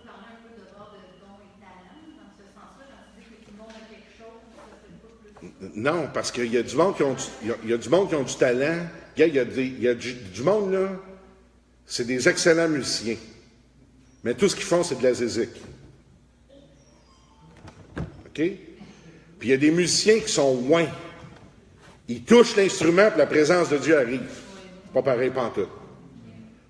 parler un peu d'abord de dons et talents, dans ce sens-là, quand tu dis que tout le monde a quelque chose, ça fait pas plus. Non, parce qu'il y a du monde qui ont du talent. Il y a du monde, là, c'est des excellents musiciens. Mais tout ce qu'ils font, c'est de la zézique. OK? Puis il y a des musiciens qui sont loin. Ils touchent l'instrument, puis la présence de Dieu arrive. Pas pareil pantoute.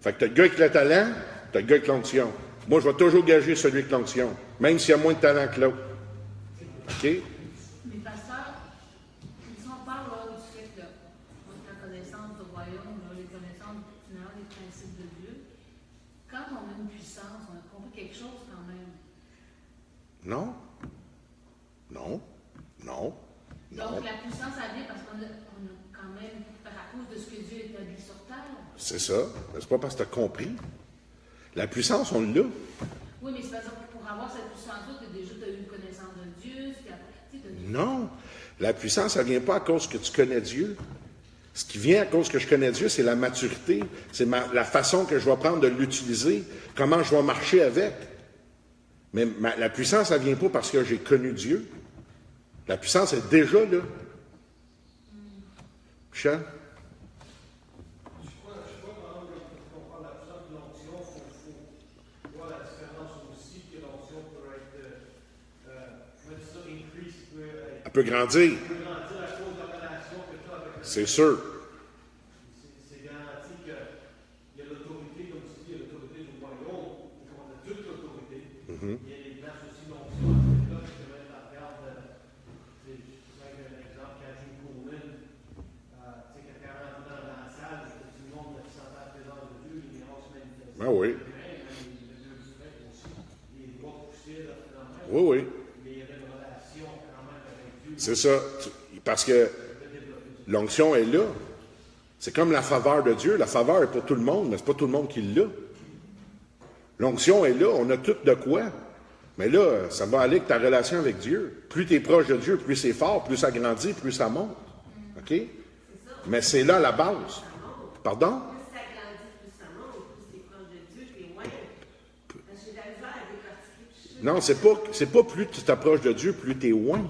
Fait que t'as le gars avec le talent, t'as le gars avec l'onction. Moi, je vais toujours gager celui avec l'onction, même s'il y a moins de talent que l'autre. OK? Mais pasteur, si on parle là, du fait que la connaissance du royaume, là, les connaissances finales, les principes de Dieu, quand on a une puissance, on a compris quelque chose quand même. Non? Non? Non? Non? Donc la puissance, elle vient parce qu'on a quand même, à cause de ce que Dieu a établi sur terre. C'est ça. Mais c'est pas parce que tu as compris. La puissance, on l'a. Oui, mais c'est parce que pour avoir cette puissance-là, tu as eu une connaissance de Dieu, puis après, tu sais, Non. La puissance, ça ne vient pas à cause que tu connais Dieu. Ce qui vient à cause que je connais Dieu, c'est la maturité. C'est la façon que je vais prendre de l'utiliser, comment je vais marcher avec. Mais la puissance, ça ne vient pas parce que j'ai connu Dieu. La puissance est déjà là. Michel? Je crois, par exemple, quand on parle de la puissance de l'onction, il faut voir la différence aussi que l'onction peut être, on va dire ça, increase Elle peut grandir. Tu peux grandir à cause de la relation que tu as avec le C'est sûr. C'est garanti qu'il y a l'autorité, comme tu dis, il y a l'autorité du royaume, on a toute l'autorité. Il y a des places aussi non là, je te mets la garde. Je prends un exemple, quand Jim Coleman, tu sais, quand elle rentre dans la salle, tout le monde qui s'entend la présence de Dieu, les miracles se manifestent. Ah oui. Les doigts poussés, là, finalement. Oui, oui. Mais il y avait une relation quand même avec Dieu. C'est ça. Parce que l'onction est là. C'est comme la faveur de Dieu. La faveur est pour tout le monde, mais c'est pas tout le monde qui l'a. L'onction est là. On a tout de quoi. Mais là, ça va aller avec ta relation avec Dieu. Plus tu es proche de Dieu, plus c'est fort, plus ça grandit, plus ça monte. OK? Mais c'est là la base. Pardon? Plus ça grandit, plus ça monte, plus t'es proche de Dieu, t'es loin. Parce que j'ai de la misère à décortiquer. Non, c'est pas plus tu t'approches de Dieu, plus tu es loin.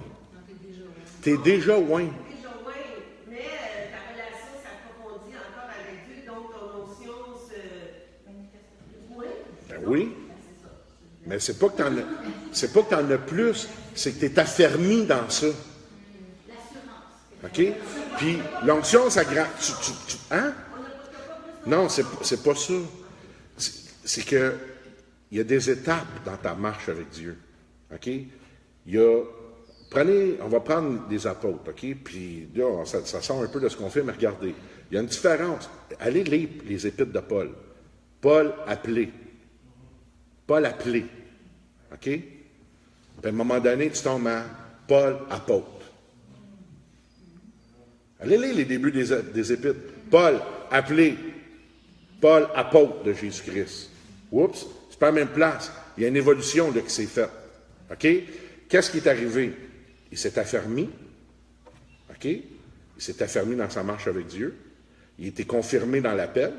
Tu es déjà loin. Déjà loin, mais ta relation s'approfondit encore avec Dieu, donc ton onction se manifeste. Oui. Ben oui. Mais c'est pas que t'en as plus, c'est que tu es affermi dans ça. OK? Puis l'onction, ça grand. Hein? Non, c'est pas ça. C'est que il y a des étapes dans ta marche avec Dieu. OK? On va prendre des apôtres, OK? Puis là, ça sort un peu de ce qu'on fait, mais regardez. Il y a une différence. Allez lire les épîtres de Paul. Paul appelé. Paul appelé. OK? Puis à un moment donné, tu tombes à Paul apôtre. Allez lire les débuts des épîtres. Paul appelé. Paul apôtre de Jésus-Christ. Oups, c'est pas la même place. Il y a une évolution là, qui s'est faite. OK? Qu'est-ce qui est arrivé? Il s'est affermi. OK? Il s'est affermi dans sa marche avec Dieu. Il a été confirmé dans l'appel.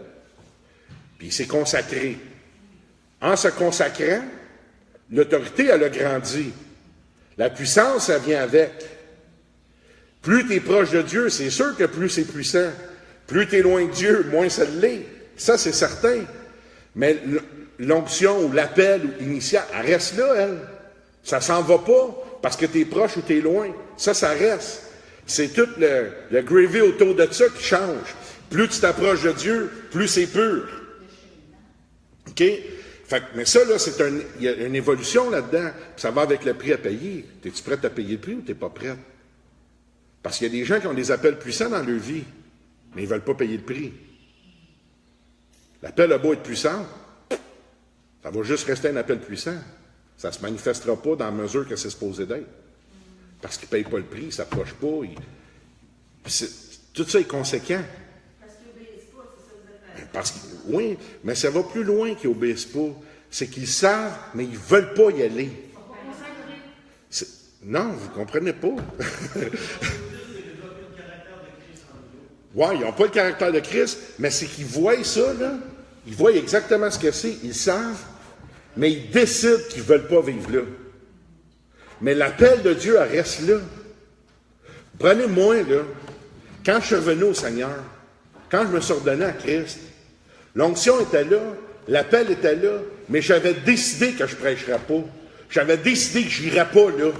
Puis il s'est consacré. En se consacrant, l'autorité, elle a grandi. La puissance, elle vient avec. Plus tu es proche de Dieu, c'est sûr que plus c'est puissant. Plus tu es loin de Dieu, moins ça l'est. Ça, c'est certain. Mais l'onction ou l'appel initial, elle reste là, elle. Ça s'en va pas parce que tu es proche ou tu es loin. Ça reste. C'est tout le gravy autour de ça qui change. Plus tu t'approches de Dieu, plus c'est pur. OK? Mais ça, là, il y a une évolution là-dedans. Ça va avec le prix à payer. Es-tu prête à payer le prix ou tu n'es pas prête? Parce qu'il y a des gens qui ont des appels puissants dans leur vie, mais ils ne veulent pas payer le prix. L'appel a beau être puissant, ça va juste rester un appel puissant. Ça ne se manifestera pas dans la mesure que c'est supposé d'être. Parce qu'ils ne payent pas le prix, ils ne s'approchent pas. Tout ça est conséquent. Parce qu'ils n'obéissent pas, c'est ça que vous êtes Parce que, oui, mais ça va plus loin qu'ils n'obéissent pas. C'est qu'ils savent, mais ils ne veulent pas y aller. Non, vous ne comprenez pas. Oui, ils n'ont pas le caractère de Christ, mais c'est qu'ils voient ça, là. Ils voient exactement ce que c'est. Ils savent, mais ils décident qu'ils ne veulent pas vivre là. Mais l'appel de Dieu, elle reste là. Prenez-moi, là, quand je suis revenu au Seigneur, quand je me suis ordonné à Christ, l'onction était là, l'appel était là, mais j'avais décidé que je ne prêcherais pas. J'avais décidé que je n'irais pas là.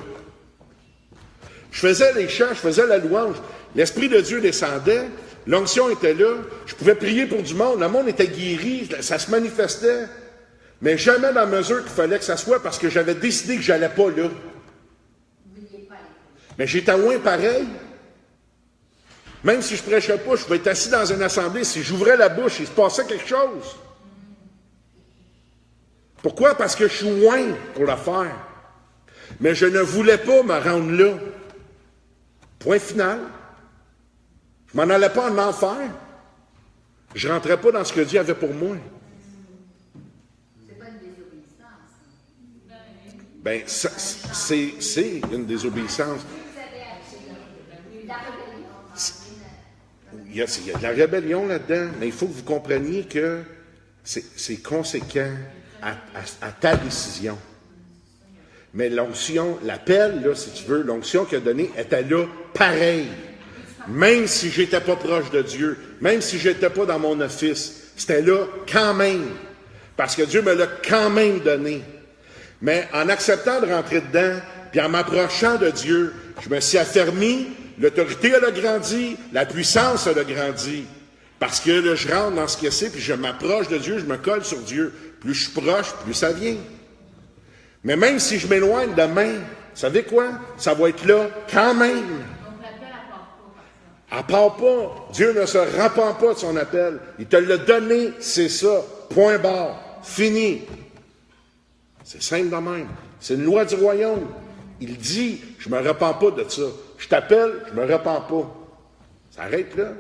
Je faisais les chants, je faisais la louange. L'Esprit de Dieu descendait, l'onction était là, je pouvais prier pour du monde, le monde était guéri, ça se manifestait. Mais jamais dans la mesure qu'il fallait que ça soit parce que j'avais décidé que je n'allais pas là. Mais j'étais loin pareil. Même si je ne prêchais pas, je pouvais être assis dans une assemblée, si j'ouvrais la bouche, il se passait quelque chose. Pourquoi? Parce que je suis loin pour le faire. Mais je ne voulais pas me rendre là. Point final. Je m'en allais pas en enfer. Je ne rentrais pas dans ce que Dieu avait pour moi. C'est pas une désobéissance. Bien, c'est une désobéissance. Vous avez la rébellion. Il y a de la rébellion là-dedans, mais il faut que vous compreniez que c'est conséquent à ta décision. Mais l'onction, l'appel, là, si tu veux, l'onction qu'il a donnée était là pareil. Même si je n'étais pas proche de Dieu, même si je n'étais pas dans mon office, c'était là quand même. Parce que Dieu me l'a quand même donné. Mais en acceptant de rentrer dedans, puis en m'approchant de Dieu, Je me suis affermi, l'autorité, elle a grandi, la puissance, elle a grandi. Parce que là, je rentre dans ce que c'est, puis je m'approche de Dieu, je me colle sur Dieu. Plus je suis proche, plus ça vient. Mais même si je m'éloigne demain, vous savez quoi? Ça va être là quand même. Donc l'appel, elle part pas. Elle part pas. Dieu ne se repent pas de son appel. Il te l'a donné, c'est ça. Point barre. Fini. C'est simple de même. C'est une loi du royaume. Il dit, je me repens pas de ça. Je t'appelle, je me repens pas. Ça arrête là.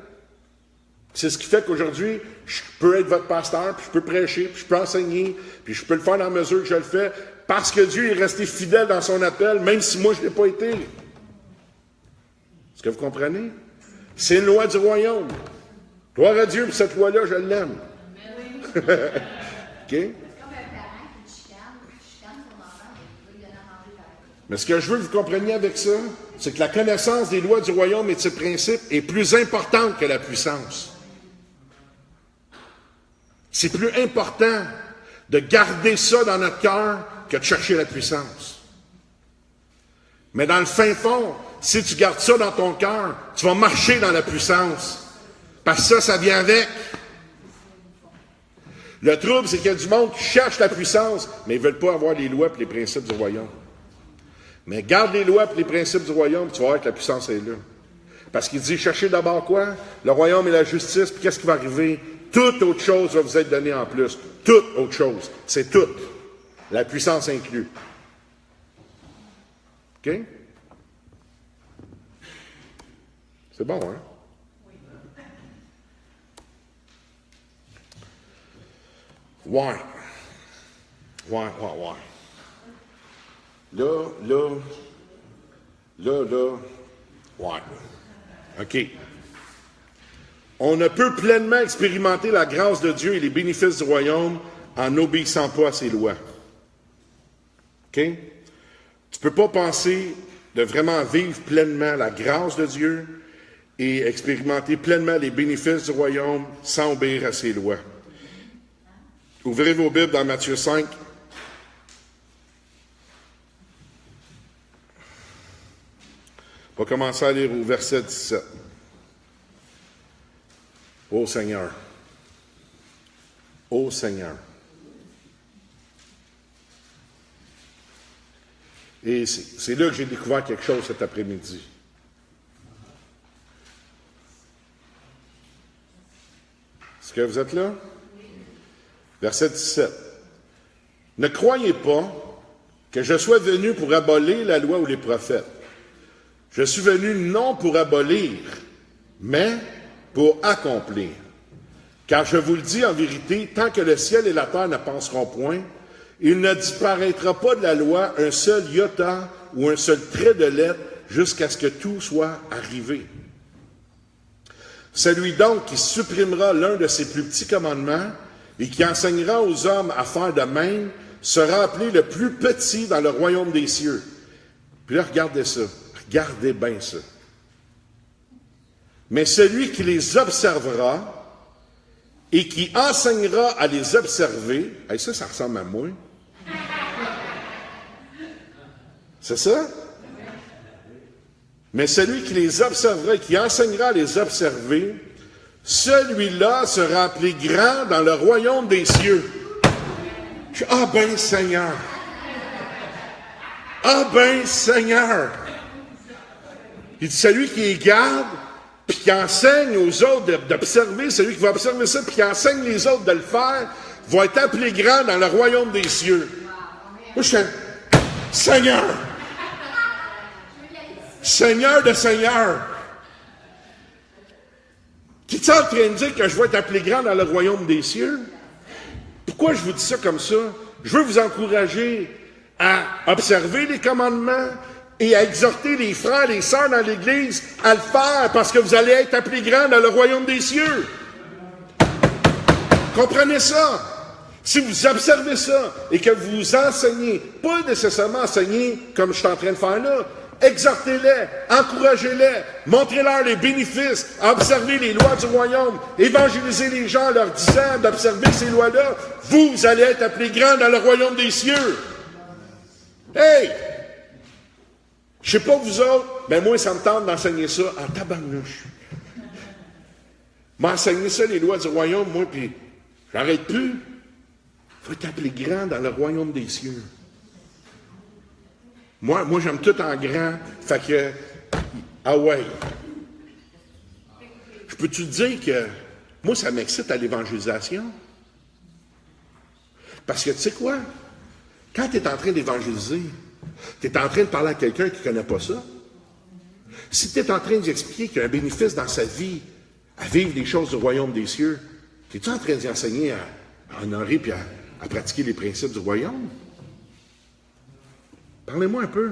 C'est ce qui fait qu'aujourd'hui, je peux être votre pasteur, puis je peux prêcher, puis je peux enseigner, puis je peux le faire dans la mesure que je le fais, parce que Dieu est resté fidèle dans son appel, même si moi je ne l'ai pas été. Est-ce que vous comprenez? C'est une loi du royaume. Gloire à Dieu pour cette loi-là, je l'aime. OK? C'est comme un parent qui chicane son enfant, mais il veut lui donner à manger pareil. Mais ce que je veux que vous compreniez avec ça, c'est que la connaissance des lois du royaume et de ses principes est plus importante que la puissance. C'est plus important de garder ça dans notre cœur que de chercher la puissance. Mais dans le fin fond, si tu gardes ça dans ton cœur, tu vas marcher dans la puissance. Parce que ça vient avec. Le trouble, c'est qu'il y a du monde qui cherche la puissance, mais ils ne veulent pas avoir les lois et les principes du royaume. Mais garde les lois et les principes du royaume, tu vas voir que la puissance est là. Parce qu'il dit, cherchez d'abord quoi? Le royaume et la justice, puis qu'est-ce qui va arriver? Toute autre chose va vous être donnée en plus. Toute autre chose. C'est tout. La puissance inclue. OK? C'est bon, hein? Ouais. Là. Ouais. OK. On ne peut pleinement expérimenter la grâce de Dieu et les bénéfices du royaume en n'obéissant pas à ses lois. OK? Tu ne peux pas penser de vraiment vivre pleinement la grâce de Dieu et expérimenter pleinement les bénéfices du royaume sans obéir à ses lois. Ouvrez vos Bibles dans Matthieu 5. On va commencer à lire au verset 17. Ô Seigneur. Ô Seigneur. Et c'est là que j'ai découvert quelque chose cet après-midi. Est-ce que vous êtes là? Verset 17. Ne croyez pas que je sois venu pour abolir la loi ou les prophètes. Je suis venu non pour abolir, mais pour accomplir. Car je vous le dis en vérité, tant que le ciel et la terre ne passeront point, il ne disparaîtra pas de la loi un seul iota ou un seul trait de lettre jusqu'à ce que tout soit arrivé. Celui donc qui supprimera l'un de ses plus petits commandements et qui enseignera aux hommes à faire de même sera appelé le plus petit dans le royaume des cieux. Puis là, regardez ça. Regardez bien ça. Mais celui qui les observera et qui enseignera à les observer, hey, ça ressemble à moi. C'est ça? Mais celui qui les observera et qui enseignera à les observer, celui-là sera appelé grand dans le royaume des cieux. Ah ben Seigneur! Ah ben Seigneur! Il dit, celui qui les garde, puis qui enseigne aux autres d'observer, celui qui va observer ça, puis qui enseigne les autres de le faire, va être appelé grand dans le royaume des cieux. Moi, je suis Seigneur! Seigneur de Seigneur! Qui est en train de dire que je vais être appelé grand dans le royaume des cieux? Pourquoi je vous dis ça comme ça? Je veux vous encourager à observer les commandements et à exhorter les frères et les sœurs dans l'Église à le faire parce que vous allez être appelés grands dans le royaume des cieux. Comprenez ça. Si vous observez ça et que vous enseignez, pas nécessairement enseigner comme je suis en train de faire là, exhortez-les, encouragez-les, montrez-leur les bénéfices, observez les lois du royaume, évangélisez les gens en leur disant d'observer ces lois-là, vous allez être appelés grands dans le royaume des cieux. Hey! Je sais pas vous autres, Mais moi, ça me tente d'enseigner ça en tabarnouche. M'enseigner ça, les lois du royaume, moi, puis j'arrête plus. Il faut t'appeler grand dans le royaume des cieux. Moi, j'aime tout en grand. Fait que, ah ouais. Je peux-tu te dire que moi, ça m'excite à l'évangélisation? Parce que tu sais quoi? Quand tu es en train d'évangéliser, tu es en train de parler à quelqu'un qui ne connaît pas ça. Si tu es en train d'expliquer qu'il y a un bénéfice dans sa vie à vivre les choses du royaume des cieux, es-tu en train d'y enseigner à honorer et à pratiquer les principes du royaume? Parlez-moi un peu.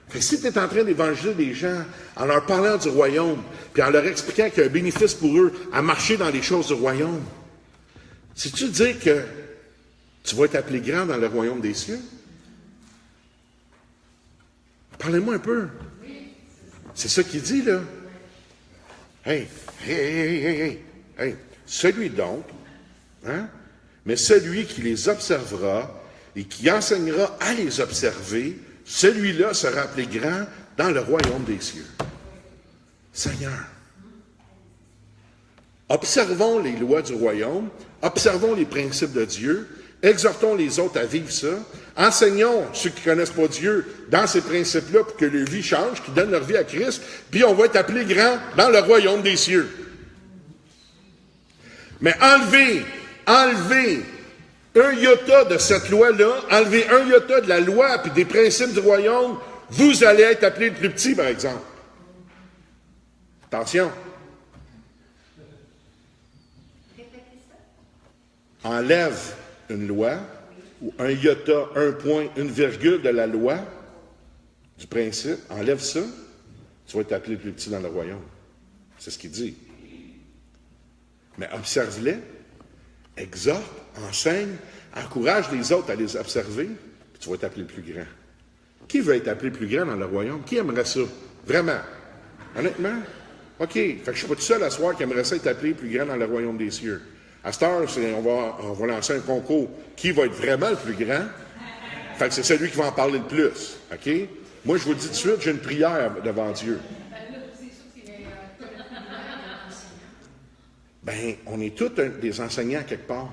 Fait que si tu es en train d'évangéliser des gens en leur parlant du royaume, puis en leur expliquant qu'il y a un bénéfice pour eux à marcher dans les choses du royaume, sais-tu dire que tu vas être appelé grand dans le royaume des cieux? Parlez-moi un peu. C'est ça qu'il dit, là. Hey. Celui donc, hein? Mais celui qui les observera et qui enseignera à les observer, celui-là sera appelé grand dans le royaume des cieux. Seigneur, observons les lois du royaume, observons les principes de Dieu, exhortons les autres à vivre ça, enseignons ceux qui ne connaissent pas Dieu dans ces principes-là pour que leur vie change, qu'ils donnent leur vie à Christ, puis on va être appelé grand dans le royaume des cieux. Mais enlevez un iota de cette loi-là, enlevez un iota de la loi puis des principes du royaume, vous allez être appelé le plus petit, par exemple. Attention. Enlève une loi, ou un iota, un point, une virgule de la loi, du principe, enlève ça, tu vas être appelé le plus petit dans le royaume. C'est ce qu'il dit. Mais observe-les, exhorte, enseigne, encourage les autres à les observer, puis tu vas être appelé le plus grand. Qui veut être appelé le plus grand dans le royaume? Qui aimerait ça? Vraiment? Honnêtement? OK. Fait que je ne suis pas tout seul à soir qui aimerait ça être appelé le plus grand dans le royaume des cieux. À cette heure, on va lancer un concours. Qui va être vraiment le plus grand? Fait que c'est celui qui va en parler le plus. OK? Moi, je vous le dis tout de suite, j'ai une prière devant Dieu. Ben, on est tous des enseignants quelque part.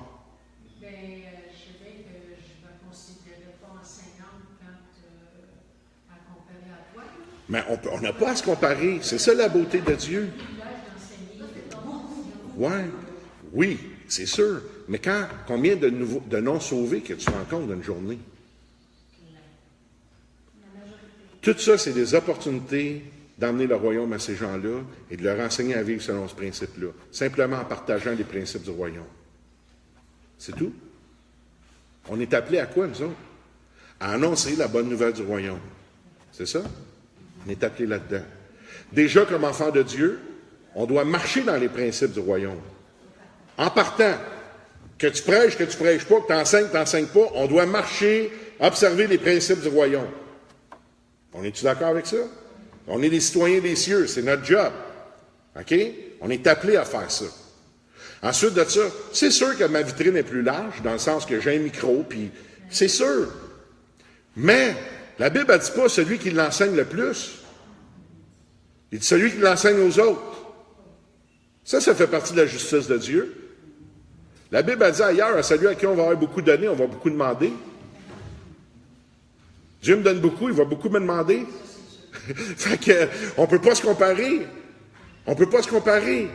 Ben, je dirais que je ne me considérais pas enseignante quand à comparer à toi. Mais on n'a pas à se comparer. C'est ça la beauté de Dieu. Ouais. Oui, c'est sûr. Mais combien de non-sauvés que tu rencontres dans une journée? Tout ça, c'est des opportunités d'emmener le royaume à ces gens-là et de leur enseigner à vivre selon ce principe-là, simplement en partageant les principes du royaume. C'est tout. On est appelé à quoi, nous autres? À annoncer la bonne nouvelle du royaume. C'est ça? On est appelé là-dedans. Déjà, comme enfant de Dieu, on doit marcher dans les principes du royaume. En partant, que tu prêches pas, que tu enseignes pas, on doit marcher, observer les principes du royaume. On est-tu d'accord avec ça? On est des citoyens des cieux, c'est notre job. OK? On est appelé à faire ça. Ensuite de ça, c'est sûr que ma vitrine est plus large, dans le sens que j'ai un micro, puis c'est sûr. Mais la Bible ne dit pas celui qui l'enseigne le plus. Il dit celui qui l'enseigne aux autres. Ça fait partie de la justice de Dieu. La Bible a dit ailleurs, à celui à qui on va avoir beaucoup donné, on va beaucoup demander. Dieu me donne beaucoup, il va beaucoup me demander. Fait que, on ne peut pas se comparer. On ne peut pas se comparer.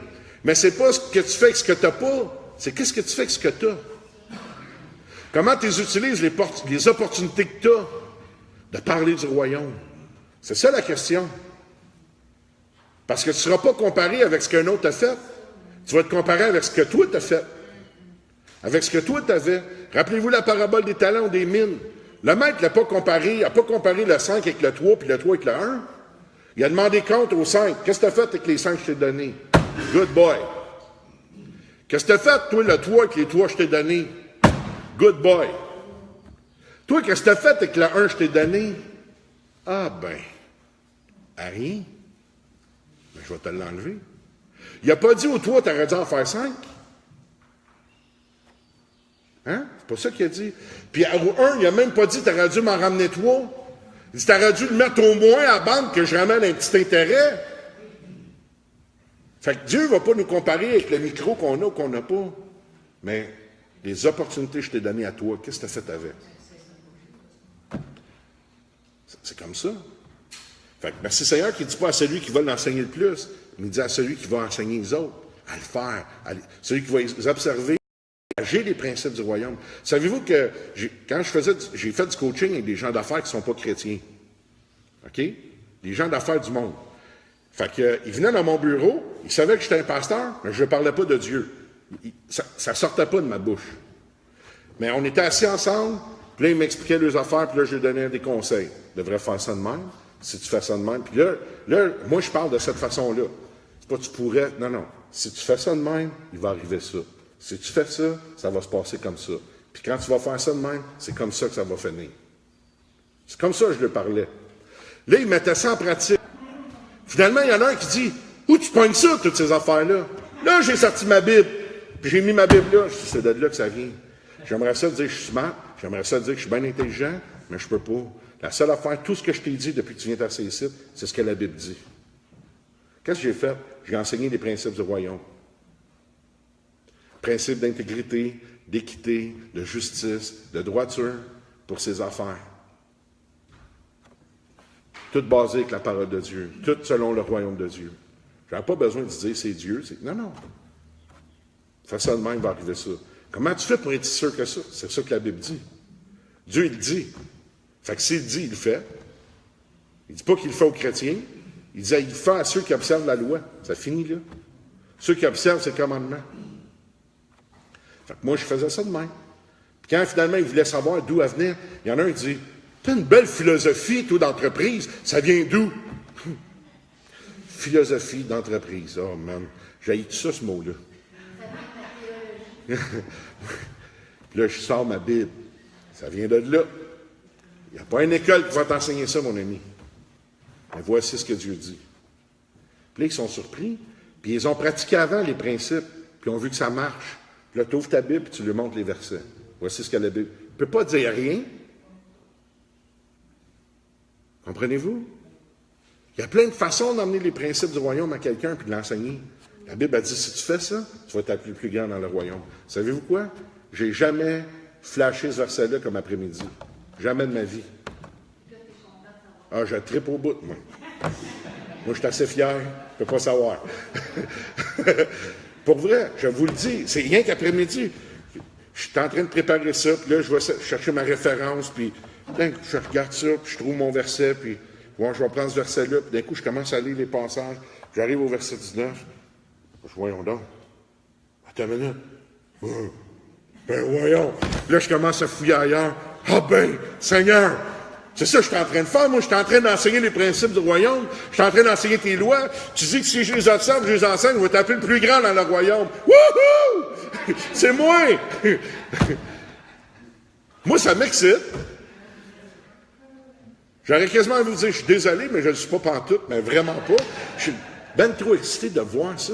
Mais c'est pas ce que tu fais avec ce que tu n'as pas, c'est qu'est-ce que tu fais avec ce que tu as. Comment tu utilises les opportunités que tu as de parler du royaume? C'est ça la question. Parce que tu ne seras pas comparé avec ce qu'un autre a fait. Tu vas te comparer avec ce que toi tu as fait. Avec ce que toi tu avais. Rappelez-vous la parabole des talents ou des mines. Le maître n'a pas comparé le 5 avec le 3 puis le 3 avec le 1. Il a demandé compte au 5. Qu'est-ce que tu as fait avec les 5 que je t'ai donnés? Good boy. Qu'est-ce que tu as fait, toi, le 3 avec les 3 que je t'ai donnés? Good boy. Toi, qu'est-ce que tu as fait avec le 1 que je t'ai donné? Ah ben, rien. Ben, je vais te l'enlever. Il n'a pas dit au 3, tu aurais dû en faire 5. Hein? C'est pas ça qu'il a dit. Puis au 1, il n'a même pas dit, tu aurais dû m'en ramener 3. Il Il dit, t'aurais dû le mettre au moins à la banque que je ramène un petit intérêt. Fait que Dieu ne va pas nous comparer avec le micro qu'on a ou qu'on n'a pas. Mais les opportunités que je t'ai données à toi, qu'est-ce que tu as fait avec? C'est comme ça. Fait que merci Seigneur qui ne dit pas à celui qui va l'enseigner le plus, mais il dit à celui qui va enseigner les autres, à le faire, celui qui va les observer, à agir les principes du royaume. Savez-vous que quand j'ai fait du coaching avec des gens d'affaires qui ne sont pas chrétiens. OK? Des gens d'affaires du monde. Fait que, ils venaient dans mon bureau, ils savaient que j'étais un pasteur, mais je ne parlais pas de Dieu. Ça ne sortait pas de ma bouche. Mais on était assis ensemble, puis là, ils m'expliquaient leurs affaires, puis là, je leur donnais des conseils. Tu devrais faire ça de même, si tu fais ça de même. Puis là, moi, je parle de cette façon-là. C'est pas tu pourrais, non. Si tu fais ça de même, il va arriver ça. Si tu fais ça, ça va se passer comme ça. Puis quand tu vas faire ça de même, c'est comme ça que ça va finir. C'est comme ça que je leur parlais. Là, ils mettaient ça en pratique. Finalement, il y en a un qui dit, où tu pognes ça, toutes ces affaires-là? Là, j'ai sorti ma Bible, puis j'ai mis ma Bible là. Je dis, c'est de là que ça vient. J'aimerais ça dire que je suis smart, j'aimerais ça dire que je suis bien intelligent, mais je peux pas. La seule affaire, tout ce que je t'ai dit depuis que tu viens t'asseoir ici, c'est ce que la Bible dit. Qu'est-ce que j'ai fait? J'ai enseigné les principes du royaume. Principes d'intégrité, d'équité, de justice, de droiture pour ses affaires. Tout basé avec la parole de Dieu. Tout selon le royaume de Dieu. Je n'avais pas besoin de dire c'est Dieu. Non. Fais ça de même, va arriver ça. Comment tu fais pour être sûr que ça? C'est ça que la Bible dit. Dieu, il dit. Fait que s'il dit, il le fait. Il ne dit pas qu'il le fait aux chrétiens. Il dit, il le fait à ceux qui observent la loi. Ça finit là. Ceux qui observent ses commandements. Fait que moi, je faisais ça de même. Puis quand finalement, il voulait savoir d'où elle venait, il y en a un qui dit, t'as une belle philosophie, toi, d'entreprise. Ça vient d'où? Philosophie d'entreprise. Oh, man. J'ai tout ça, ce mot-là. Puis là, je sors ma Bible. Ça vient de là. Il n'y a pas une école qui va t'enseigner ça, mon ami. Mais voici ce que Dieu dit. Puis là, ils sont surpris. Puis ils ont pratiqué avant les principes. Puis ils ont vu que ça marche. Puis là, tu ouvres ta Bible et tu lui montres les versets. Voici ce que la Bible. Il ne peut pas dire rien. Comprenez-vous? Il y a plein de façons d'emmener les principes du royaume à quelqu'un et de l'enseigner. La Bible a dit, si tu fais ça, tu vas être le plus grand dans le royaume. Savez-vous quoi? J'ai jamais flashé ce verset-là comme après-midi. Jamais de ma vie. Ah, je tripe au bout, moi. Moi, je suis assez fier. Je ne peux pas savoir. Pour vrai, je vous le dis, c'est rien qu'après-midi. Je suis en train de préparer ça, puis là, je vais chercher ma référence, puis je regarde ça, puis je trouve mon verset, puis bon, je vais prendre ce verset-là, puis d'un coup, je commence à lire les passages. J'arrive au verset 19. Voyons donc. Attends une minute. Ben voyons. Là, je commence à fouiller ailleurs. Ah ben, Seigneur, c'est ça que je suis en train de faire. Moi, je suis en train d'enseigner les principes du royaume. Je suis en train d'enseigner tes lois. Tu dis que si je les observe, je les enseigne, je vais t'appeler le plus grand dans le royaume. Wouhou! C'est moi! Moi, ça m'excite. J'aurais quasiment envie de vous dire, je suis désolé, mais je ne le suis pas pantoute, mais vraiment pas. Je suis ben trop excité de voir ça.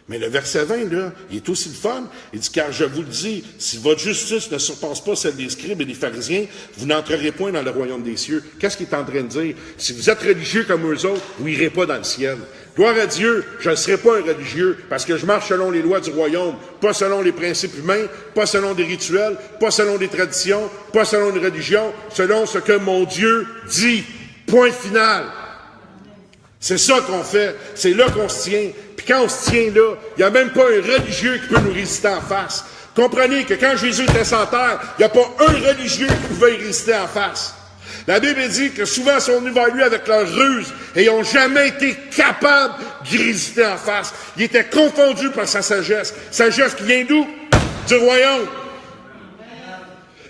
Mais le verset 20, là, il est aussi le fun. Il dit, car je vous le dis, si votre justice ne surpasse pas celle des scribes et des pharisiens, vous n'entrerez point dans le royaume des cieux. Qu'est-ce qu'il est en train de dire? Si vous êtes religieux comme eux autres, vous n'irez pas dans le ciel. Gloire à Dieu, je ne serai pas un religieux, parce que je marche selon les lois du royaume, pas selon les principes humains, pas selon des rituels, pas selon des traditions, pas selon une religion, selon ce que mon Dieu dit. Point final. C'est ça qu'on fait. C'est là qu'on se tient. Puis quand on se tient là, il n'y a même pas un religieux qui peut nous résister en face. Comprenez que quand Jésus était sur terre, il n'y a pas un religieux qui pouvait y résister en face. La Bible dit que souvent ils sont venus vers lui avec leur ruse et ils n'ont jamais été capables d'y résister en face. Ils étaient confondus par sa sagesse. Sagesse qui vient d'où? Du royaume.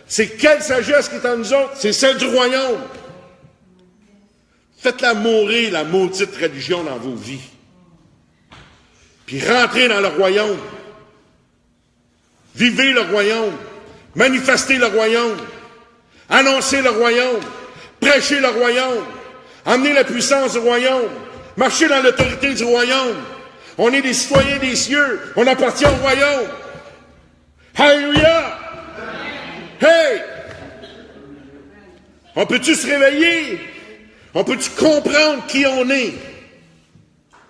C'est quelle sagesse qui est en nous autres? C'est celle du royaume. Faites-la mourir, la maudite religion, dans vos vies. Puis rentrez dans le royaume. Vivez le royaume. Manifestez le royaume. Annoncez le royaume. Prêchez le royaume. Emmenez la puissance du royaume. Marchez dans l'autorité du royaume. On est des citoyens des cieux. On appartient au royaume. Alléluia! Hey! On peut-tu se réveiller? On peut-tu comprendre qui on est?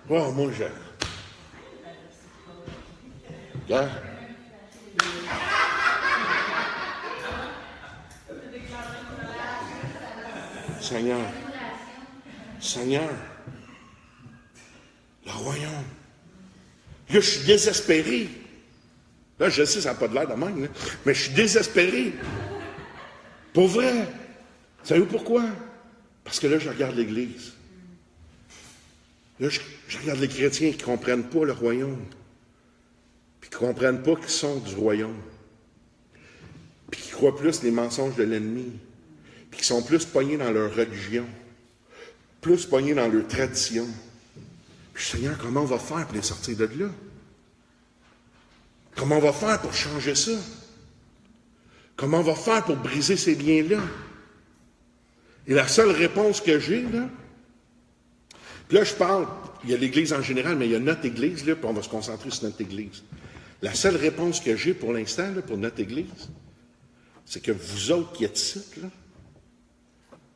Oh, moi, je... Regarde. Seigneur, le royaume. Là, je suis désespéré. Là, je sais, ça n'a pas de l'air de même, là, mais je suis désespéré. Pour vrai. Savez-vous pourquoi? Parce que là, je regarde l'Église. Là, je regarde les chrétiens qui ne comprennent pas le royaume. Puis qui ne comprennent pas qu'ils sont du royaume. Puis qui croient plus les mensonges de l'ennemi. Puis qui sont plus pognés dans leur religion. Plus pognés dans leur tradition. Puis Seigneur, comment on va faire pour les sortir de là? Comment on va faire pour changer ça? Comment on va faire pour briser ces liens-là? Et la seule réponse que j'ai, là, puis là je parle, il y a l'Église en général, mais il y a notre Église, là, puis on va se concentrer sur notre Église. La seule réponse que j'ai pour l'instant, là, pour notre Église, c'est que vous autres qui êtes ici, là,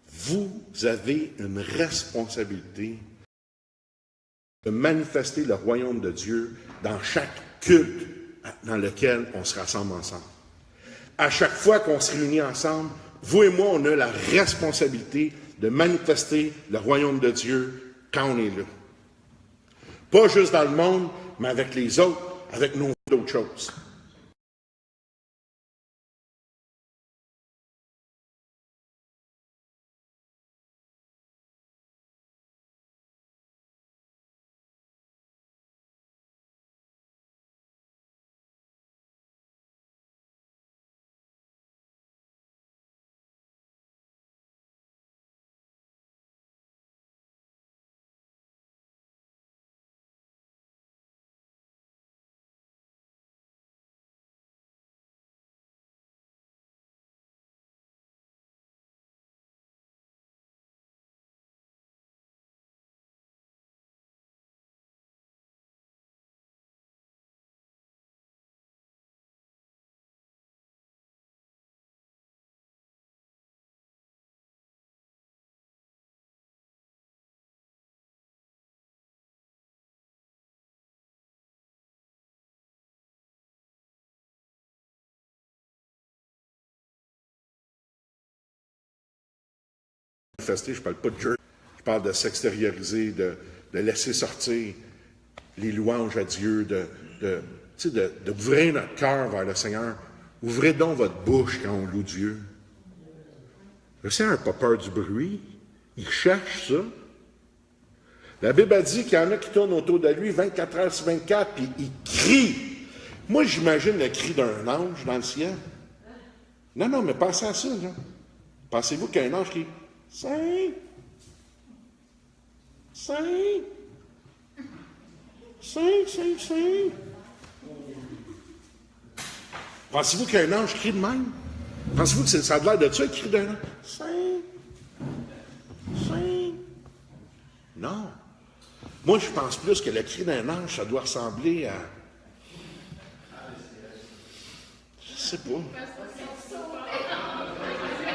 vous avez une responsabilité de manifester le royaume de Dieu dans chaque culte dans lequel on se rassemble ensemble. À chaque fois qu'on se réunit ensemble, vous et moi, on a la responsabilité de manifester le royaume de Dieu quand on est là. Pas juste dans le monde, mais avec les autres, avec nos d'autres choses. Je ne parle pas de Dieu, je parle de s'extérioriser, de laisser sortir les louanges à Dieu, d'ouvrir notre cœur vers le Seigneur. Ouvrez donc votre bouche quand on loue Dieu. Le Seigneur n'a pas peur du bruit, il cherche ça. La Bible a dit qu'il y en a qui tournent autour de lui 24 heures sur 24, puis il crie. Moi, j'imagine le cri d'un ange dans le ciel. Non, mais pensez à ça, là. Pensez-vous qu'il y a un ange qui... Saint, Saint, Saint, Saint, Saint. Pensez-vous qu'un ange crie de même? Pensez-vous que ça a l'air de ça, il crie d'un ange? Saint, Saint. Non. Moi, je pense plus que le cri d'un ange, ça doit ressembler à... Je sais pas.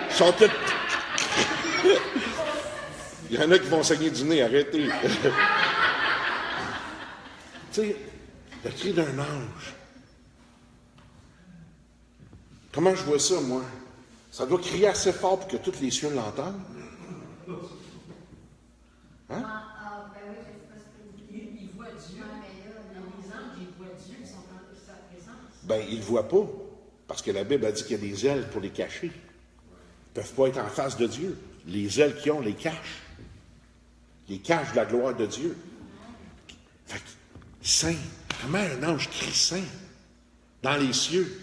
Ils sont tous... Il y en a qui vont saigner du nez, arrêtez. Tu sais, le cri d'un ange. Comment je vois ça, moi? Ça doit crier assez fort pour que tous les cieux l'entendent. Hein? Ils voient Dieu. Les anges, ils voient Dieu, ils sont en sa présence. Ben, ils ne le voient pas. Parce que la Bible a dit qu'il y a des ailes pour les cacher. Ils ne peuvent pas être en face de Dieu. Les ailes qu'ils ont les cachent. Les cachent de la gloire de Dieu. Fait que, Saint, comment un ange crie Saint dans les cieux?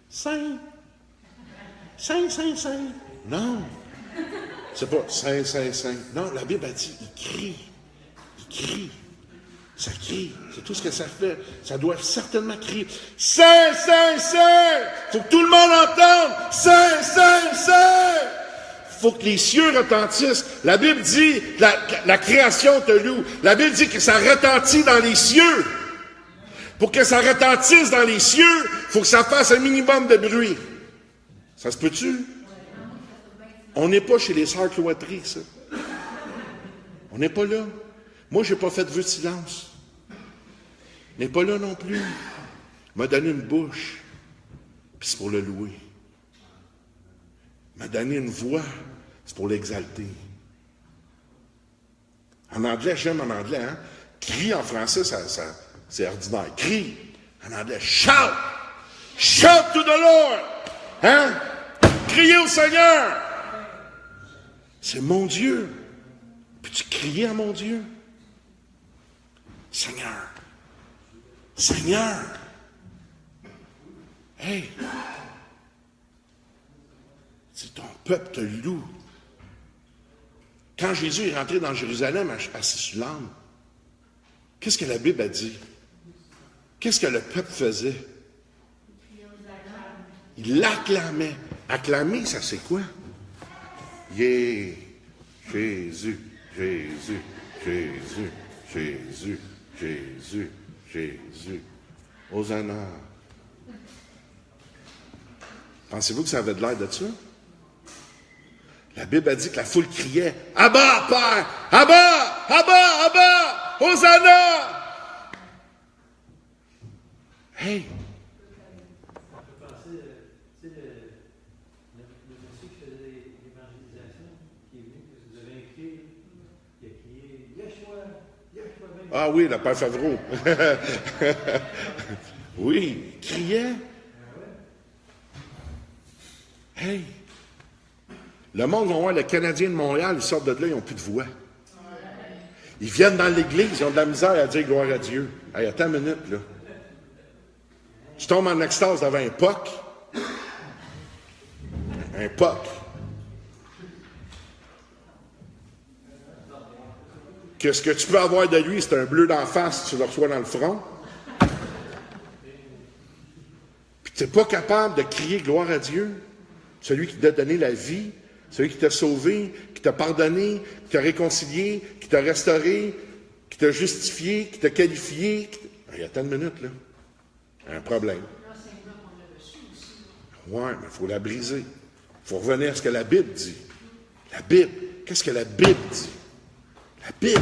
Saint, Saint, Saint, Saint. Non. C'est pas Saint, Saint, Saint. Non, la Bible a dit, il crie. Il crie. Ça crie. C'est tout ce que ça fait. Ça doit certainement crier. Saint, Saint, Saint. Faut que tout le monde entende. Saint, Saint, Saint. Faut que les cieux retentissent. La Bible dit, la création te loue. La Bible dit que ça retentit dans les cieux. Pour que ça retentisse dans les cieux, il faut que ça fasse un minimum de bruit. Ça se peut-tu? On n'est pas chez les sœurs cloîtrées, ça. On n'est pas là. Moi, je n'ai pas fait de vœu de silence. On n'est pas là non plus. Il m'a donné une bouche, puis c'est pour le louer. Il m'a donné une voix, c'est pour l'exalter. En anglais, j'aime en anglais, hein? Crie en français, c'est ordinaire. Crie. En anglais, shout! Shout to the Lord! Hein? Criez au Seigneur! C'est mon Dieu. Peux-tu crier à mon Dieu? Seigneur. Seigneur. Hey. C'est ton peuple te loue. Quand Jésus est rentré dans Jérusalem assis sur l'âne, qu'est-ce que la Bible a dit? Qu'est-ce que le peuple faisait? Il l'acclamait. Acclamer, ça c'est quoi? Yeah! Jésus, Jésus, Jésus, Jésus, Jésus, Jésus. Hosanna. Pensez-vous que ça avait de l'air de ça? La Bible a dit que la foule criait « Abba, Père! Abba! Abba! Abba! Hosanna! » Hey! On peut penser, tu sais, le monsieur qui faisait l'évangélisation, qui est venu, que vous avez écrit, qui a crié « Yeshua! Yeshua! » Ah oui, le Père Favreau. Oui, il criait. Hey! Le monde va voir le Canadien de Montréal, ils sortent de là, ils n'ont plus de voix. Ils viennent dans l'église, ils ont de la misère à dire gloire à Dieu. Hey, attends une minute, là. Tu tombes en extase devant un POC. Un POC. Qu'est-ce que tu peux avoir de lui? C'est un bleu d'en face, tu le reçois dans le front. Puis tu n'es pas capable de crier gloire à Dieu. Celui qui t'a donné la vie, celui qui t'a sauvé, qui t'a pardonné, qui t'a réconcilié, qui t'a restauré, qui t'a justifié, qui t'a qualifié. Il attends une minute, là. Un problème. Oui, mais il faut la briser. Il faut revenir à ce que la Bible dit. La Bible. Qu'est-ce que la Bible dit? La Bible.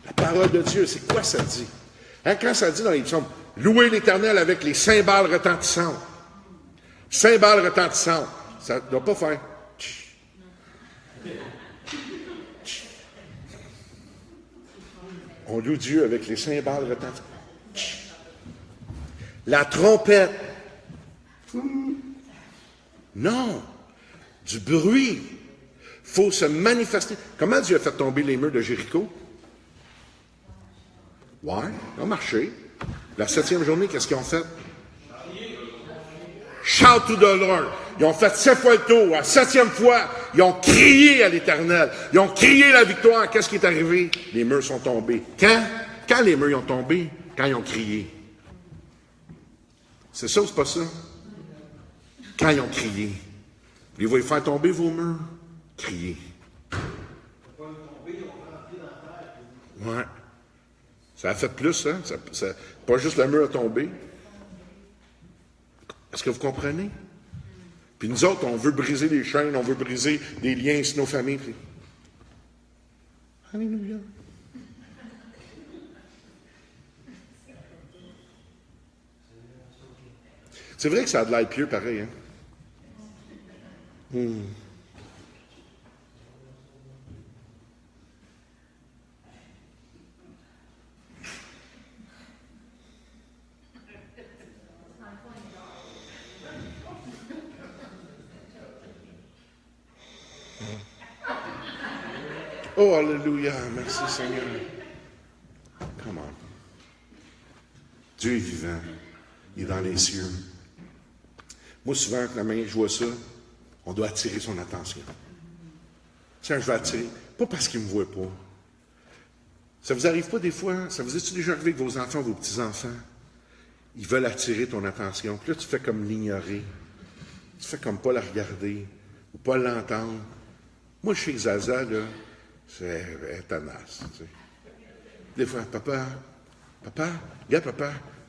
La parole de Dieu, c'est quoi ça dit? Hein, quand ça dit dans les psaumes, louez l'Éternel avec les cymbales retentissantes. Cymbales retentissantes. Ça ne doit pas faire. On loue Dieu avec les cymbales retentissantes. La trompette. Non. Du bruit. Il faut se manifester. Comment Dieu a fait tomber les murs de Jéricho? Ouais, ils ont marché. La 7e journée, qu'est-ce qu'ils ont fait? Shout to the Lord. Ils ont fait 7 fois le tour. À la 7e fois, ils ont crié à l'Éternel. Ils ont crié la victoire. Qu'est-ce qui est arrivé? Les murs sont tombés. Quand? Quand les murs ont tombé? Quand ils ont crié. C'est ça ou c'est pas ça? Quand ils ont crié. Voulez-vous les faire tomber vos murs? Criez. Ouais. Ça a fait plus, hein? Pas juste le mur a tombé. Est-ce que vous comprenez? Puis nous autres, on veut briser les chaînes, on veut briser des liens sur nos familles. Puis... Alléluia. C'est vrai que ça a de l'air pieux, pareil, hein? Oh, alléluia, merci Seigneur. Come on. Dieu est vivant. Il est dans les cieux. Moi, souvent, quand je vois ça, on doit attirer son attention. Tiens, je vais attirer. Pas parce qu'il ne me voit pas. Ça vous arrive pas des fois? Ça vous est-tu déjà arrivé avec vos enfants, vos petits-enfants? Ils veulent attirer ton attention. Puis là, tu fais comme l'ignorer. Tu fais comme pas la regarder ou pas l'entendre. Moi, chez Zaza, là, c'est tenace. Tu sais. Des fois, papa, regarde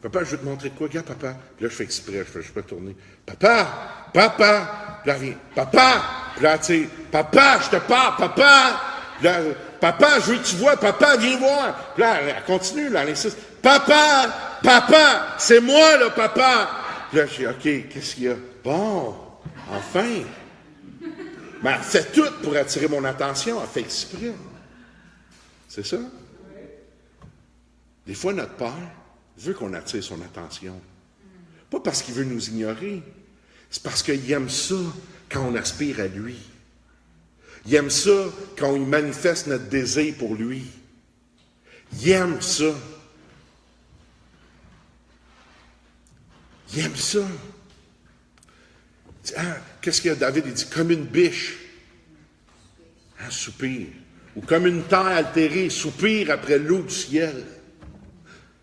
papa, je veux te montrer de quoi, regarde papa. Puis là, je fais exprès, je peux tourner. Papa, Puis là, elle vient, papa! Puis là, tu sais, papa, je te parle, papa! Puis là, papa, je veux que tu vois, papa, viens voir. Puis là, elle continue, là, elle insiste. Papa! Papa! C'est moi, là, papa! Puis là, je dis, OK, qu'est-ce qu'il y a? Bon, enfin! Mais elle fait tout pour attirer mon attention, elle fait exprès. C'est ça? Des fois, notre Père veut qu'on attire son attention. Pas parce qu'il veut nous ignorer, c'est parce qu'il aime ça quand on aspire à lui. Il aime ça quand il manifeste notre désir pour lui. Il aime ça. Il aime ça. Ah, qu'est-ce que David il dit? Comme une biche. Un soupir. Ou comme une terre altérée, soupir après l'eau du ciel.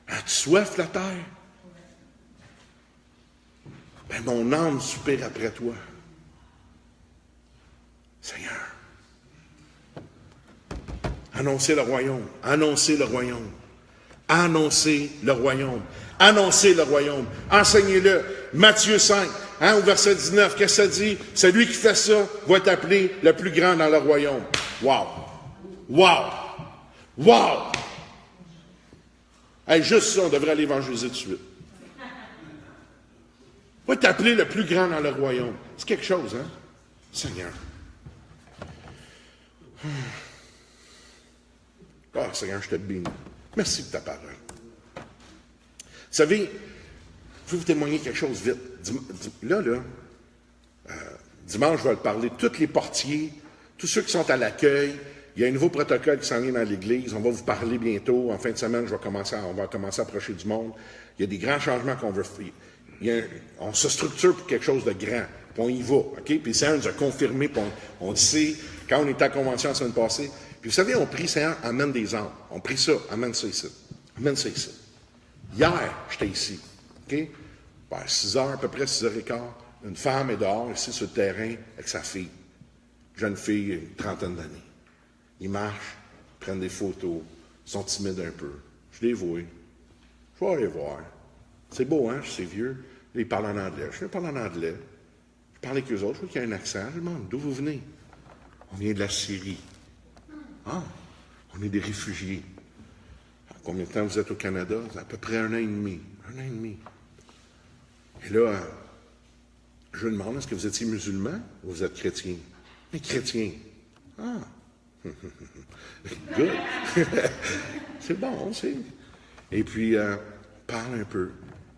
As-tu soif, la terre? Ben, mon âme soupire après toi. Seigneur. Annoncez le royaume. Annoncez le royaume. Annoncez le royaume. Annoncez le royaume. Enseignez-le. Matthieu 5, au verset 19, qu'est-ce que ça dit? Celui qui fait ça va être appelé le plus grand dans le royaume. Wow! Wow! Wow! Hey, juste ça, on devrait aller évangéliser tout de suite. Va être appelé le plus grand dans le royaume. C'est quelque chose, hein? Seigneur. Ah, Seigneur, je te bénis. Merci de ta parole. Vous savez, je vais vous témoigner quelque chose vite. Dimanche, je vais le parler. Tous les portiers, tous ceux qui sont à l'accueil, il y a un nouveau protocole qui s'en vient dans l'Église. On va vous parler bientôt. En fin de semaine, on va commencer à approcher du monde. Il y a des grands changements qu'on veut faire. On se structure pour quelque chose de grand. Puis on y va. OK? Puis le Seigneur nous a confirmé. Puis on le sait. Quand on était à la convention la semaine passée. Puis vous savez, on prie, Seigneur, amène des âmes. On prie ça. Amène ça ici. Amène ça ici. Hier, j'étais ici. OK? Vers 6 heures, à peu près 6h15. Une femme est dehors, ici, sur le terrain, avec sa fille. Jeune fille, une trentaine d'années. Ils marchent, prennent des photos, sont timides un peu. Je les vois. Je vais aller voir. C'est beau, hein, c'est vieux. Là, ils parlent en anglais. Je parle en anglais. Je parle avec eux autres. Je vois qu'il y a un accent. Je demande, d'où vous venez? On vient de la Syrie. Ah, on est des réfugiés. Combien de temps vous êtes au Canada? À peu près 1 an et demi. 1 an et demi. Et là, je lui demande, est-ce que vous étiez musulman ou vous êtes chrétien? Mais chrétien. Ah. Good. C'est bon, c'est. Et puis, on parle un peu.